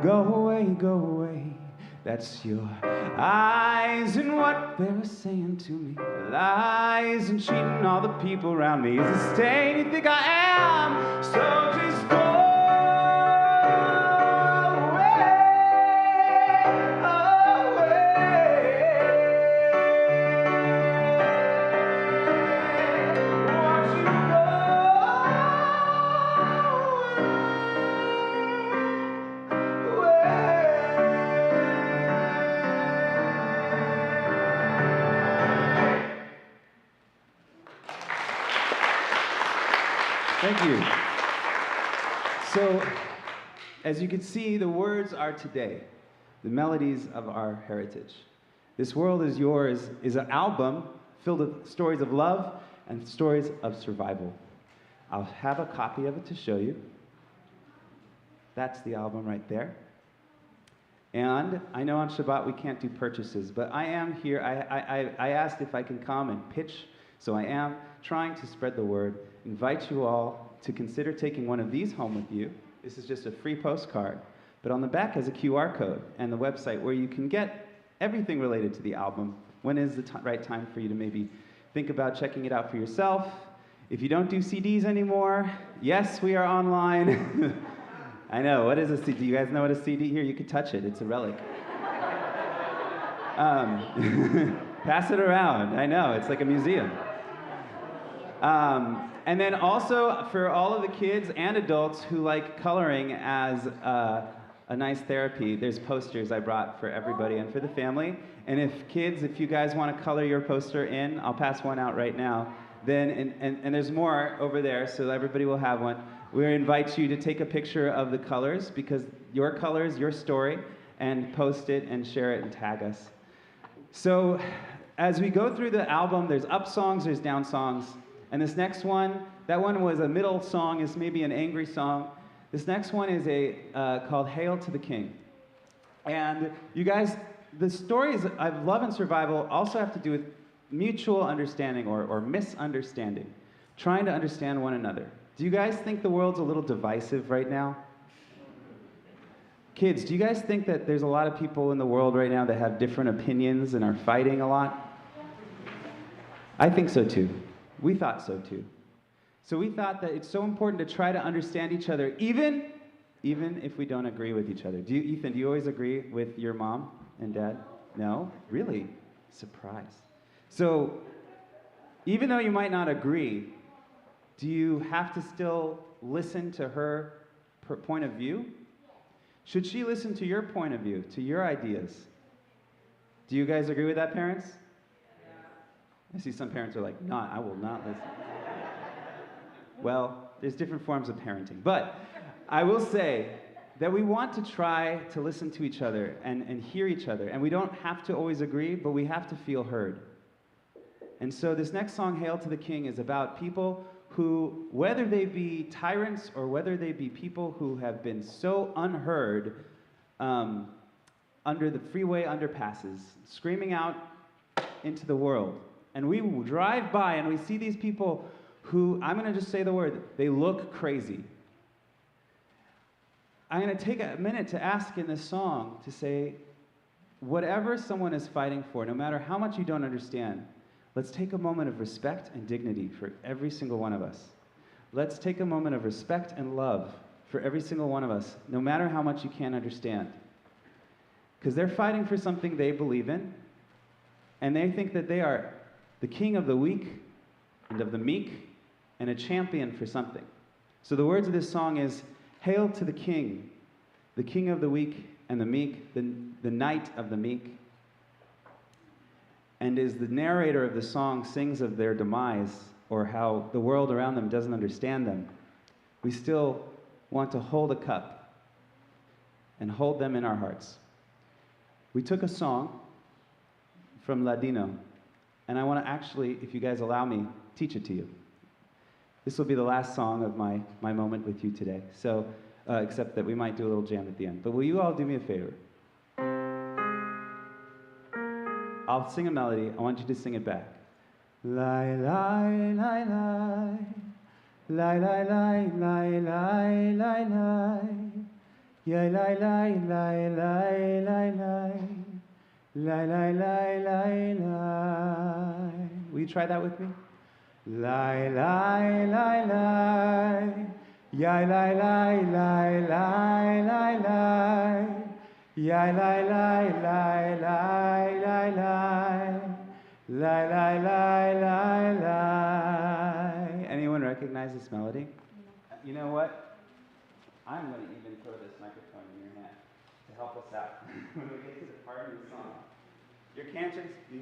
go away, that's your eyes and what they're saying to me. Lies and cheating all the people around me is the stain you think I am. So just go. Thank you. So, as you can see, the words are today, the melodies of our heritage. This World Is Yours is an album filled with stories of love and stories of survival. I'll have a copy of it to show you. That's the album right there. And I know on Shabbat we can't do purchases, but I am here. I asked if I can come and pitch, so I am trying to spread the word. Invite you all to consider taking one of these home with you. This is just a free postcard, but on the back has a QR code and the website where you can get everything related to the album. When is the right time for you to maybe think about checking it out for yourself? If you don't do CDs anymore, yes, we are online. I know, what is a CD? Do you guys know what a CD? Here, you could touch it. It's a relic. Pass it around. I know, it's like a museum. And then also, for all of the kids and adults who like coloring as a nice therapy, there's posters I brought for everybody and for the family. And if you guys want to color your poster in, I'll pass one out right now. Then, and there's more over there, so everybody will have one. We invite you to take a picture of the colors, because your colors, your story, and post it and share it and tag us. So as we go through the album, there's up songs, there's down songs. And this next one, that one was a middle song, is maybe an angry song. This next one is called Hail to the King. And you guys, the stories of love and survival also have to do with mutual understanding or misunderstanding, trying to understand one another. Do you guys think the world's a little divisive right now? Kids, do you guys think that there's a lot of people in the world right now that have different opinions and are fighting a lot? I think so too. We thought so too. So we thought that it's so important to try to understand each other, even even if we don't agree with each other. Ethan, do you always agree with your mom and dad? No? Really? Surprise. So, even though you might not agree, do you have to still listen to her point of view? Should she listen to your point of view, to your ideas? Do you guys agree with that, parents? I see some parents are like, I will not listen. Well, there's different forms of parenting. But I will say that we want to try to listen to each other and hear each other. And we don't have to always agree, but we have to feel heard. And so this next song, Hail to the King, is about people who, whether they be tyrants or whether they be people who have been so unheard under the freeway underpasses, screaming out into the world. And we drive by and we see these people who, I'm going to just say the word, they look crazy. I'm going to take a minute to ask in this song to say, whatever someone is fighting for, no matter how much you don't understand, let's take a moment of respect and dignity for every single one of us. Let's take a moment of respect and love for every single one of us, no matter how much you can't understand. Because they're fighting for something they believe in, and they think that they are the king of the weak and of the meek and a champion for something. So the words of this song is, Hail to the King of the weak and the meek, the knight of the meek. And as the narrator of the song sings of their demise, or how the world around them doesn't understand them, we still want to hold a cup and hold them in our hearts. We took a song from Ladino, and I want to actually, if you guys allow me, teach it to you. This will be the last song of my moment with you today, so except that we might do a little jam at the end. But will you all do me a favor? I'll sing a melody. I want you to sing it back. Lie, lie, lie, lie. Lie, lie, lie, lie, lie, lie, lie. Yeah, lie, lie, lie, lie, lie, lie. Lie, lie, lie, lie, lie. Will you try that with me? Lie, lie, lie, lie. Yeah, lie, lie, lie, lie, lie, lie. Yeah, lie, lie, lie, lie, lie, lie. Lie, lie, lie, lie, lie. Anyone recognize this melody? You know what? I'm going to even throw this microphone in your hand to help us out when we get to the part of the song. Your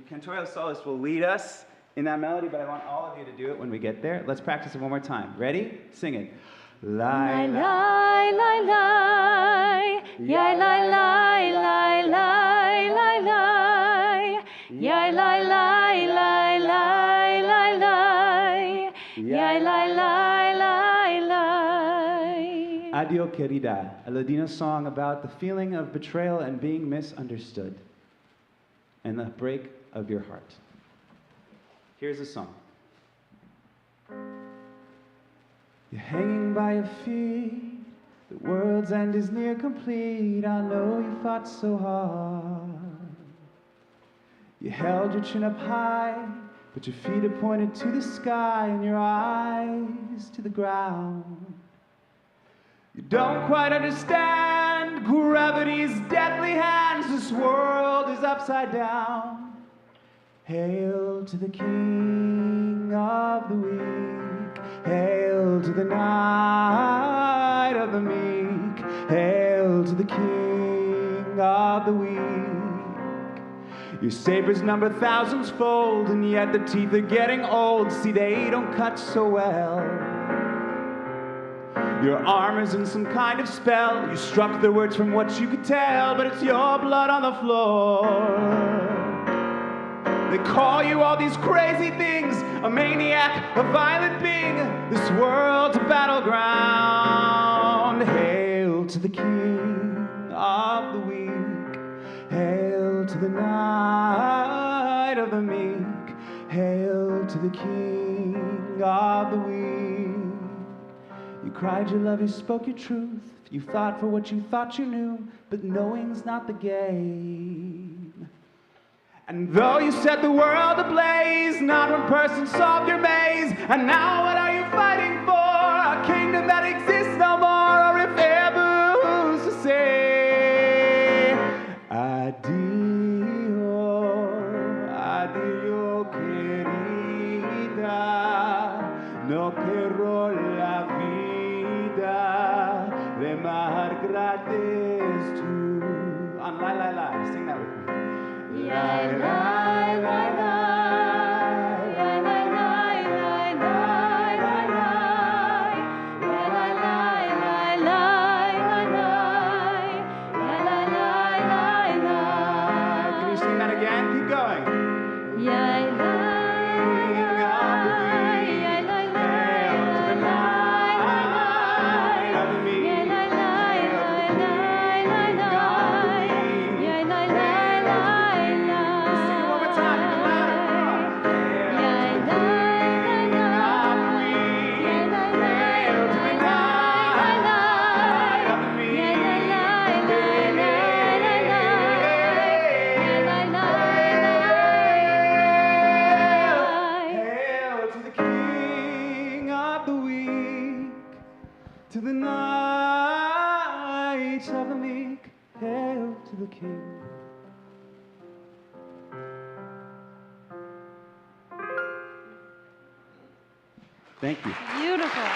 Cantorial Soloist will lead us in that melody, but I want all of you to do it when we get there. Let's practice it one more time. Ready? Sing it. Lie, lie, lie, lie. Yeah, lie, lie, lie, lie, lie, lie. Yeah, lie, lie, lie, lie, lie, lie. Yeah, lie, lie, lie, lie. Adio Querida, a Ladino song about the feeling of betrayal and being misunderstood, and the break of your heart. Here's a song. You're hanging by your feet, the world's end is near complete. I know you fought so hard. You held your chin up high, but your feet are pointed to the sky and your eyes to the ground. You don't quite understand gravity's deadly hands. This world is upside down. Hail to the King of the weak. Hail to the knight of the meek. Hail to the King of the weak. Your sabers number thousands fold, and yet the teeth are getting old. See, they don't cut so well. Your armor's in some kind of spell. You struck the words from what you could tell, but it's your blood on the floor. They call you all these crazy things, a maniac, a violent being. This world's a battleground. Hail to the King of the weak. Hail to the knight of the meek. Hail to the King of the weak. You cried your love, you spoke your truth. You fought for what you thought you knew, but knowing's not the game. And though you set the world ablaze, not one person solved your maze. And now what are you fighting for? A kingdom that exists no more, or if ever No quiero la vida de más gratis tú. On la la la, sing that with me. La la la la. To the knights of the meek, hail to the King. Thank you. Beautiful.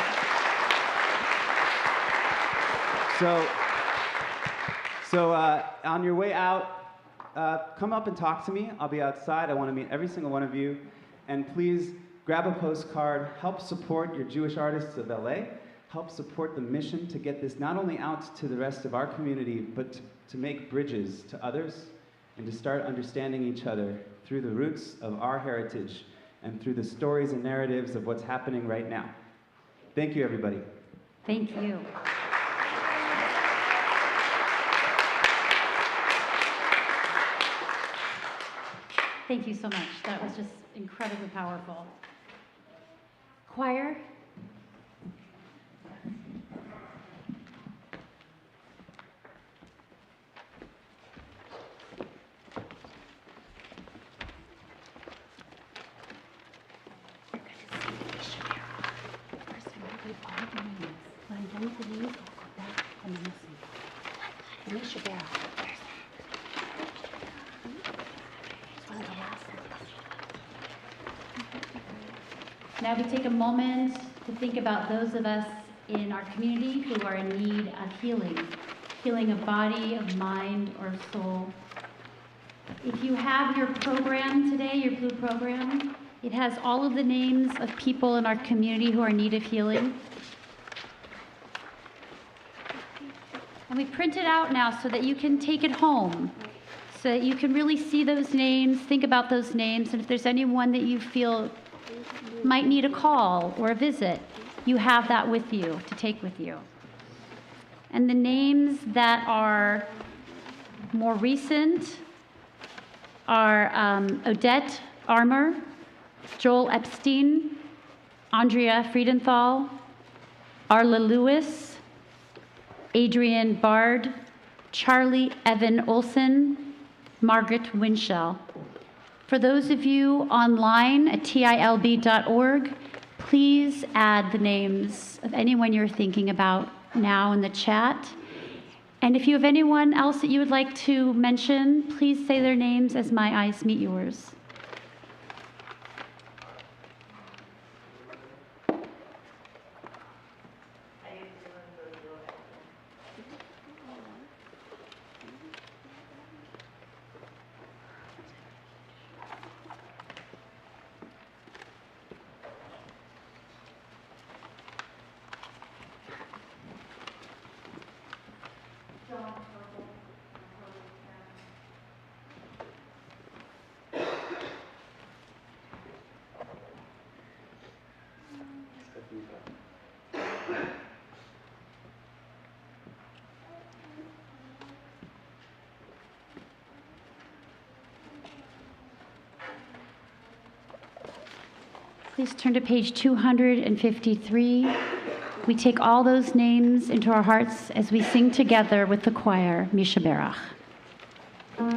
So on your way out, come up and talk to me. I'll be outside. I want to meet every single one of you. And please grab a postcard. Help support your Jewish artists of LA. Help support the mission to get this not only out to the rest of our community, but to make bridges to others and to start understanding each other through the roots of our heritage and through the stories and narratives of what's happening right now. Thank you, everybody. Thank you. Thank you so much. That was just incredibly powerful. Choir. Now we take a moment to think about those of us in our community who are in need of healing of body, of mind, or of soul. If you have your program today, your blue program, it has all of the names of people in our community who are in need of healing. And we print it out now so that you can take it home, so that you can really see those names, think about those names, and if there's anyone that you feel might need a call or a visit, you have that with you, to take with you. And the names that are more recent are Odette Armour, Joel Epstein, Andrea Friedenthal, Arla Lewis, Adrian Bard, Charlie Evan Olson, Margaret Winchell. For those of you online at tilb.org, please add the names of anyone you're thinking about now in the chat. And if you have anyone else that you would like to mention, please say their names as my eyes meet yours. Please turn to page 253. We take all those names into our hearts as we sing together with the choir, Mishaberach. Oh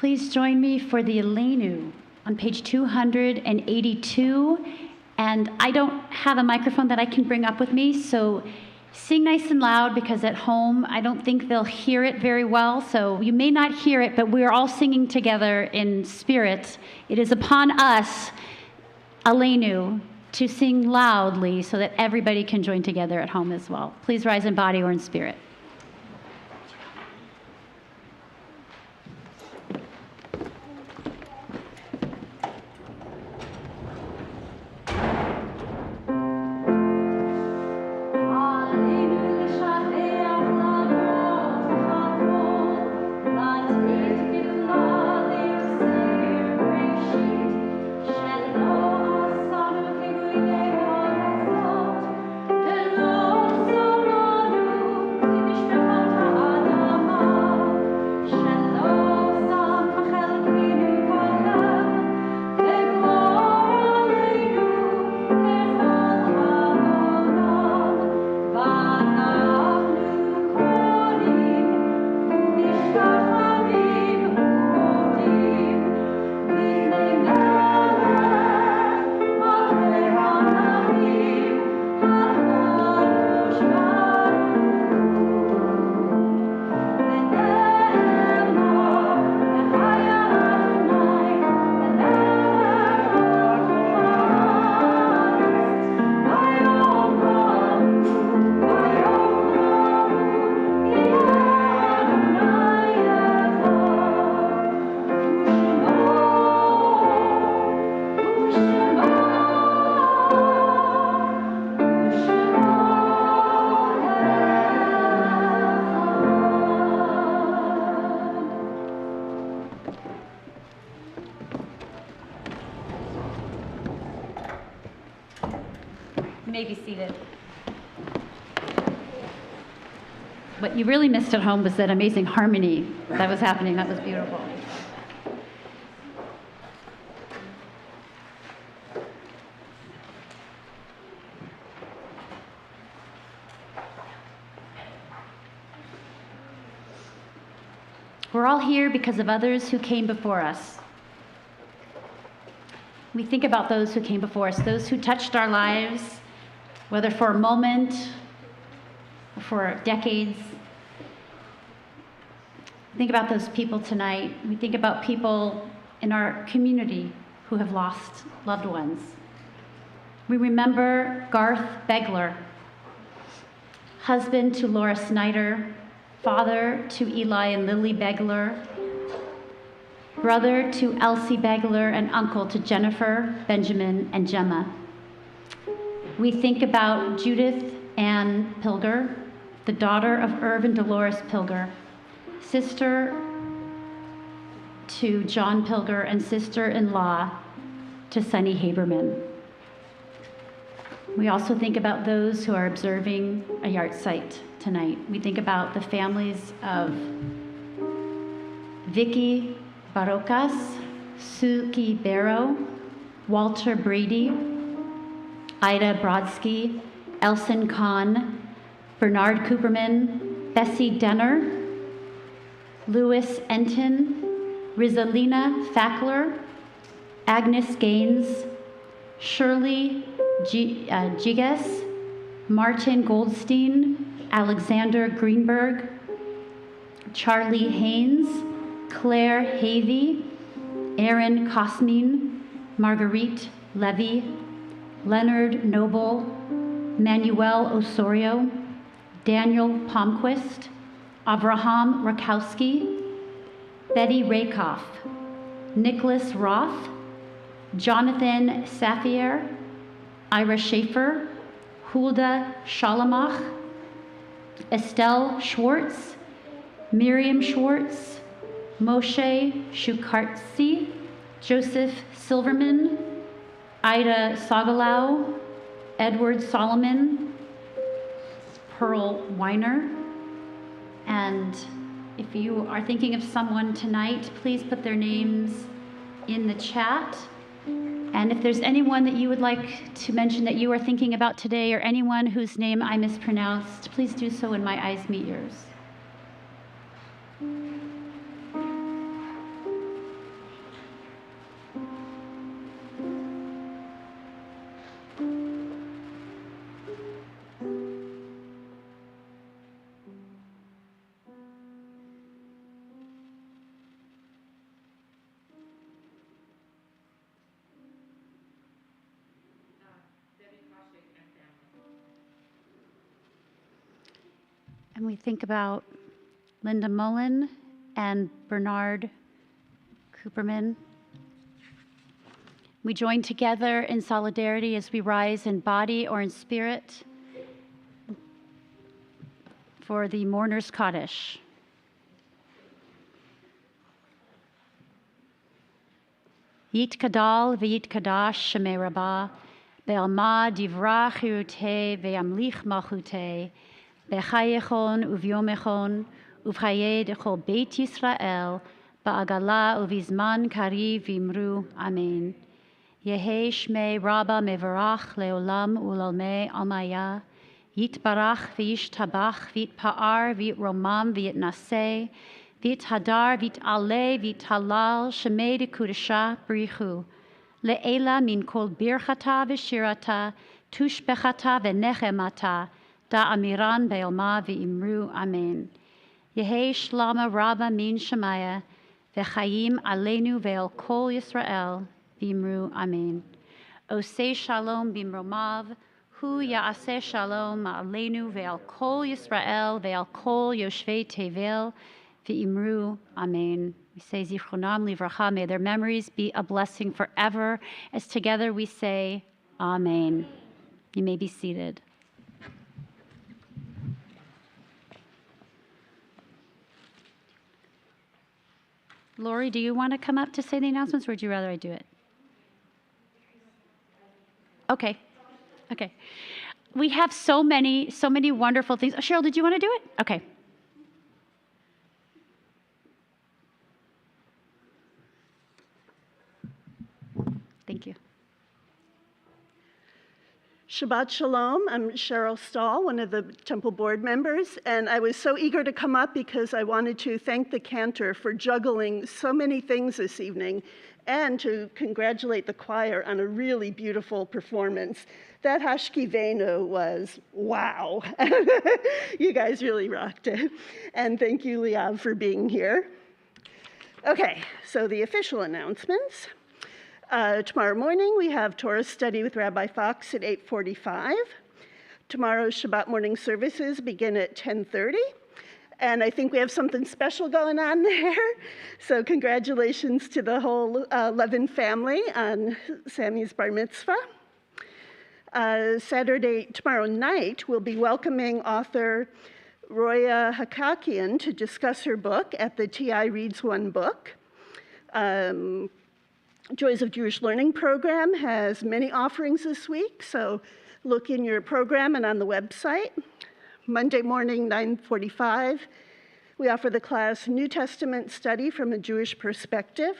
Please join me for the Elenu on page 282. And I don't have a microphone that I can bring up with me, so sing nice and loud, because at home I don't think they'll hear it very well. So you may not hear it, but we're all singing together in spirit. It is upon us, Elenu, to sing loudly so that everybody can join together at home as well. Please rise in body or in spirit. May be seated. What you really missed at home was that amazing harmony that was happening. That was beautiful. We're all here because of others who came before us. We think about those who came before us, those who touched our lives, whether for a moment or for decades. Think about those people tonight. We think about people in our community who have lost loved ones. We remember Garth Begler, husband to Laura Snyder, father to Eli and Lily Begler, brother to Elsie Begler, and uncle to Jennifer, Benjamin, and Gemma. We think about Judith Ann Pilger, the daughter of Irv and Dolores Pilger, sister to John Pilger, and sister-in-law to Sonny Haberman. We also think about those who are observing a yard site tonight. We think about the families of Vicky Barocas, Suki Barrow, Walter Brady, Ida Brodsky, Elson Kahn, Bernard Cooperman, Bessie Denner, Louis Enton, Rizalina Fackler, Agnes Gaines, Shirley Gigas, Martin Goldstein, Alexander Greenberg, Charlie Haynes, Claire Havey, Aaron Kosmin, Marguerite Levy, Leonard Noble, Manuel Osorio, Daniel Palmquist, Abraham Rakowski, Betty Rakoff, Nicholas Roth, Jonathan Safier, Ira Schaefer, Hulda Shalamach, Estelle Schwartz, Miriam Schwartz, Moshe Shukartsi, Joseph Silverman, Ida Sagalau, Edward Solomon, Pearl Weiner. And if you are thinking of someone tonight, please put their names in the chat. And if there's anyone that you would like to mention that you are thinking about today, or anyone whose name I mispronounced, please do so when my eyes meet yours. And we think about Linda Mullen and Bernard Cooperman. We join together in solidarity as we rise in body or in spirit for the mourner's Kaddish. Yit kadal v'yit kadash shemei rabbah, be'alma divra chirutei ve'amlich malchutei, be'chayechon uvyomechon, uv'chaye dechol beit Yisrael, ba'agala uvizman kari v'imru, amen. Yehe shmei rabba mevarach leolam ulalmei almaya, yit barach v'yish tabach v'yit pa'ar v'yit romam v'yit naseh, v'yit hadar v'yit ale v'yit halal shemei de kudesha brichu, le'ela min kol birchata v'shirata, tushbechata v'nechemata, da amiran be'olma v'imru, amen. Yehe shlama rabba min shemaya, v'chayim aleinu ve'el kol Yisrael, v'imru, amen. Oseh shalom bimromav, hu ya'aseh shalom aleinu ve'al kol Yisrael ve'al kol yoshvei tevel, v'imru, amen. We say zichronam livracha, may their memories be a blessing forever, as together we say, amen. You may be seated. Lori, do you want to come up to say the announcements, or would you rather I do it? Okay. We have so many wonderful things. Oh, Cheryl, did you want to do it? Okay. Thank you. Shabbat Shalom. I'm Cheryl Stahl, one of the temple board members, and I was so eager to come up because I wanted to thank the cantor for juggling so many things this evening and to congratulate the choir on a really beautiful performance. That Hashkivenu was wow. You guys really rocked it. And thank you, Leeav, for being here. Okay, so the official announcements. Tomorrow morning, we have Torah study with Rabbi Fox at 8:45. Tomorrow's Shabbat morning services begin at 10:30. And I think we have something special going on there. So congratulations to the whole Levin family on Sammy's bar mitzvah. Tomorrow night, we'll be welcoming author Roya Hakakian to discuss her book at the TI Reads One Book. Joys of Jewish Learning program has many offerings this week, so look in your program and on the website. Monday morning, 9:45, we offer the class New Testament Study from a Jewish Perspective.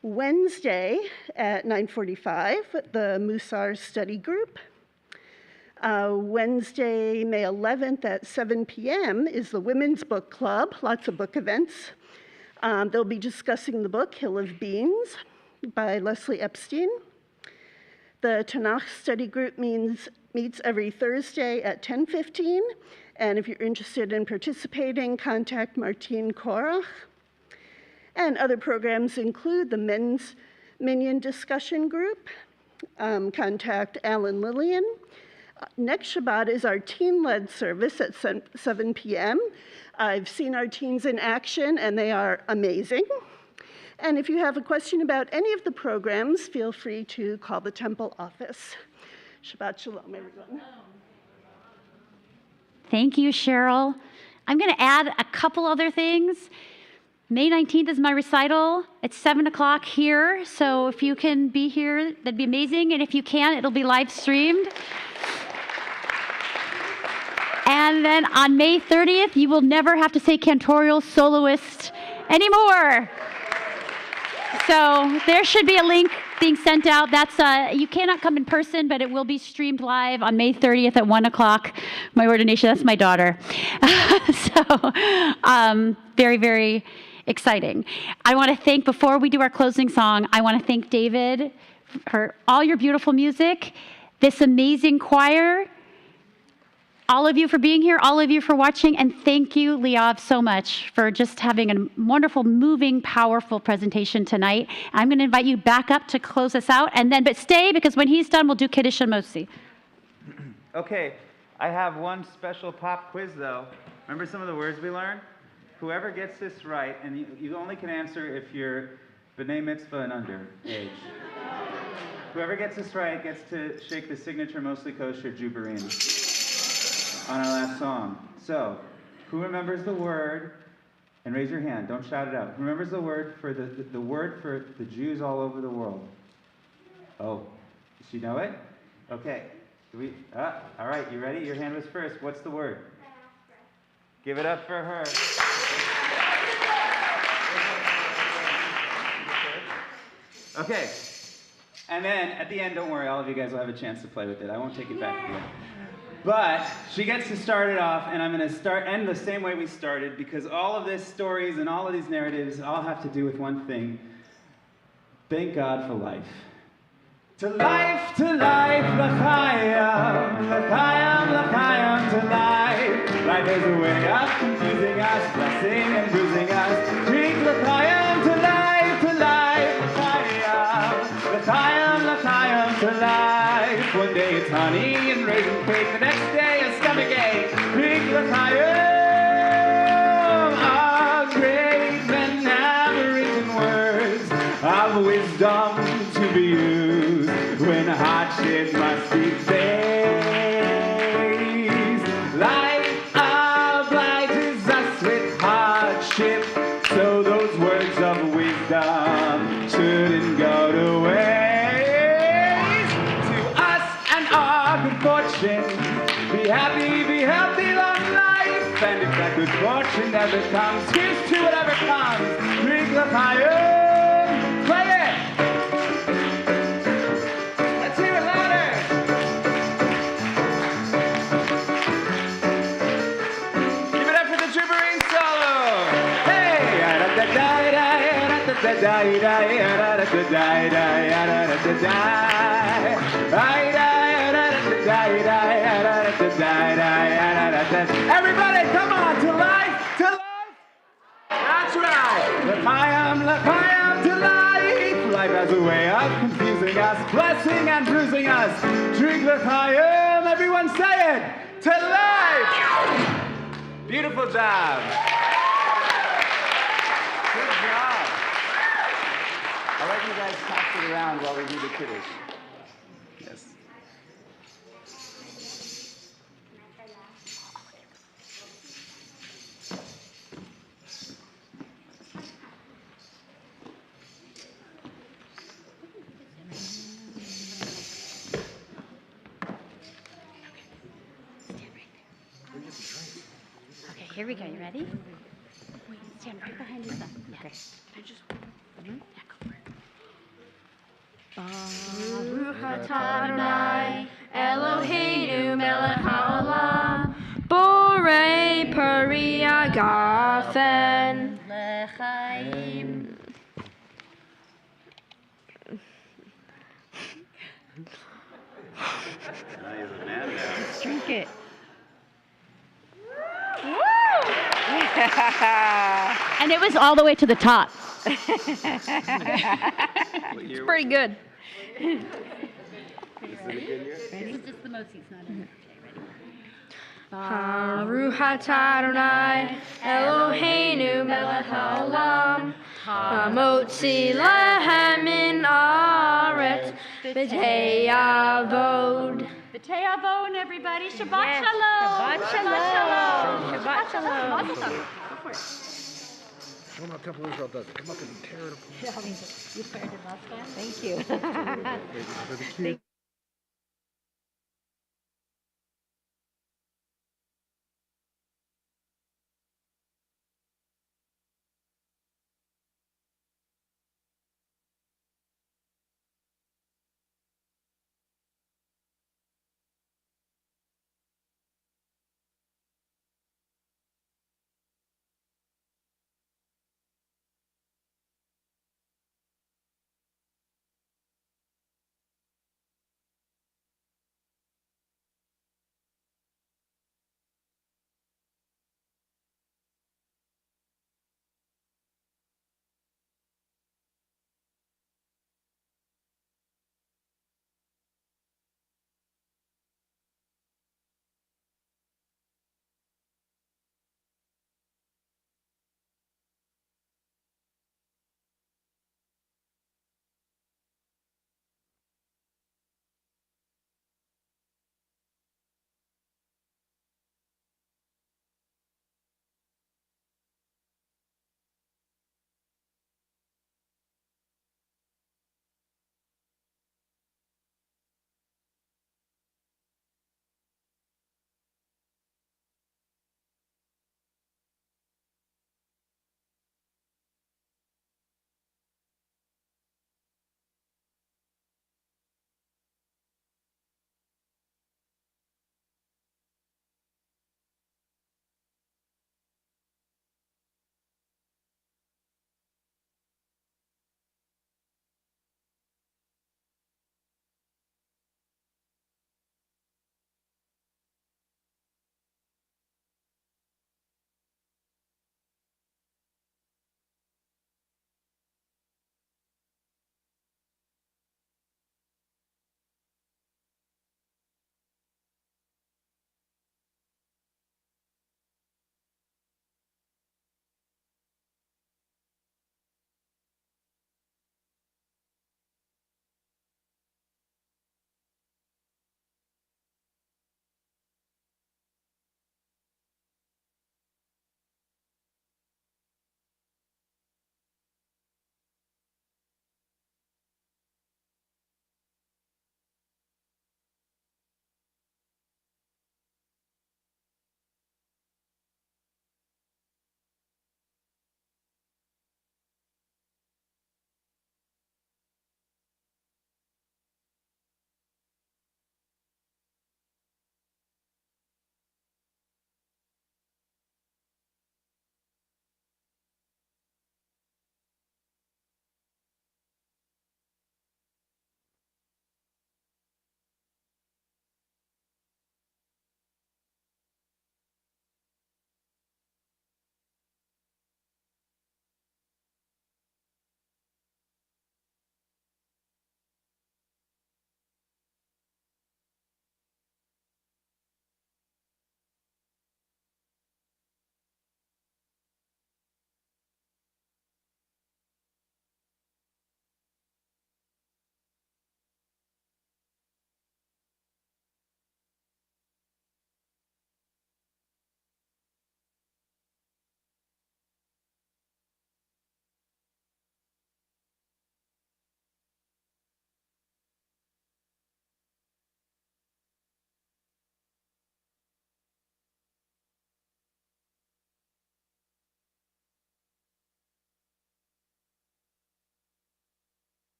Wednesday at 9:45, the Musar Study Group. Wednesday, May 11th at 7 p.m. is the Women's Book Club, lots of book events. They'll be discussing the book Hill of Beans by Leslie Epstein. The Tanakh Study Group meets every Thursday at 10:15, and if you're interested in participating, contact Martine Korach. And other programs include the Men's Minyan Discussion Group. Contact Alan Lillian. Next Shabbat is our teen-led service at 7 p.m. I've seen our teens in action, and they are amazing. And if you have a question about any of the programs, feel free to call the temple office. Shabbat Shalom, everyone. Thank you, Cheryl. I'm going to add a couple other things. May 19th is my recital. It's 7 o'clock here, so if you can be here, that'd be amazing. And if you can't, it'll be live streamed. And then on May 30th, you will never have to say Cantorial Soloist anymore. So there should be a link being sent out. That's you cannot come in person, but it will be streamed live on May 30th at 1 o'clock. My ordination, that's my daughter. So very, very exciting. I want to thank, before we do our closing song, I want to thank David for all your beautiful music, this amazing choir, all of you for being here, all of you for watching, and thank you, Leeav, so much for just having a wonderful, moving, powerful presentation tonight. I'm going to invite you back up to close us out, but stay, because when he's done, we'll do Kiddush and Motzi. Okay, I have one special pop quiz, though. Remember some of the words we learned? Whoever gets this right, and you only can answer if you're B'nai Mitzvah and under age. Whoever gets this right gets to shake the signature Mostly Kosher Juberine on our last song. So, who remembers the word? And raise your hand. Don't shout it out. Who remembers the word for the word for the Jews all over the world? Oh, does she know it? Okay. All right. You ready? Your hand was first. What's the word? Give it up for her. Okay. And then at the end, don't worry, all of you guys will have a chance to play with it. I won't take it back again. But she gets to start it off, and I'm going to end the same way we started, because all of these stories and all of these narratives all have to do with one thing. Thank God for life. To life, l'chaim, l'chaim, l'chaim, to life. Life is a way of confusing us, blessing and bruising us. Drink l'chaim, to life, l'chaim, l'chaim, l'chaim, to life. One day it's honey and raisin cake, the next day a stomachache. Drink l'chaim, our great men have written words of wisdom to be used when hardship must be faced. Life obliges us with hardship, so those words of wisdom shouldn't go to waste. To us and our good fortune, be happy, be healthy, long life. And if that good fortune never comes, here's to whatever comes. Drink l'chaim, play it. Let's hear it louder. Give it up for the Juberine solo. Hey! Everybody, come on, to life, to life. That's right. L'chaim, l'chaim, to life. Life has a way of confusing us, blessing and bruising us. Drink l'chaim, everyone say it. To life. Beautiful job. Good job. I'll let you guys pass it around while we do the Kiddush. Yes. Okay, here we go. You ready? Wait, stand right behind your son. Yeah. Okay. I just. Yeah, go for it. Baruch atah Adonai Eloheinu melech haolam borei peri agafen L'chaim. Drink it. And it was all the way to the top. It's pretty good. Is it a good year? Ready? It's just the Mosi's, not in. Baruch atah Adonai Eloheinu melech haolam hamotzi lehem min haaretz b'tei avod. B'tei avon, everybody. Shabbat Yes. shalom. Shabbat shalom. Shabbat shalom. Mazel tov. Go for it. Show them how Temple Israel does it. Come up and tear it apart. You paired it last time? Thank you. For the cute.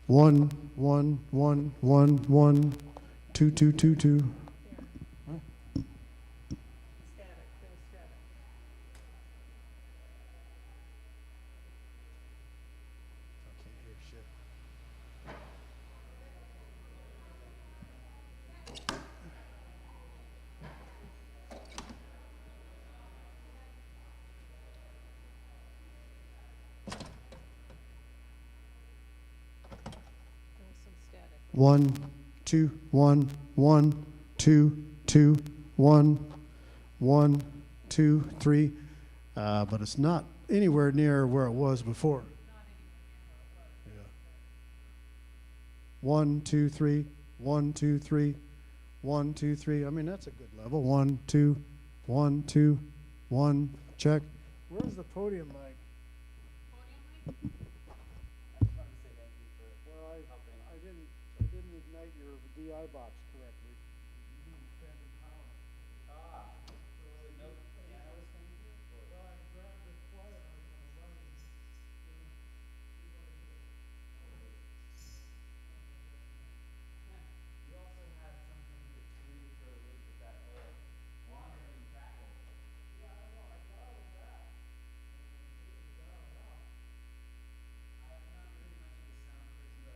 1, 1, 1, 1, 1, 2, 2, 2, 2. One, 2, 1, 1, 2, 2, 1, 1, 2, 3. But it's not anywhere near where it was before. Yeah. 1, 2, 3, 1, 2, 3, 1, 2, 3. I mean, that's a good level. 1, 2, 1, 2, 1. Check. Where's the podium mic? Well, I didn't ignite your DI box.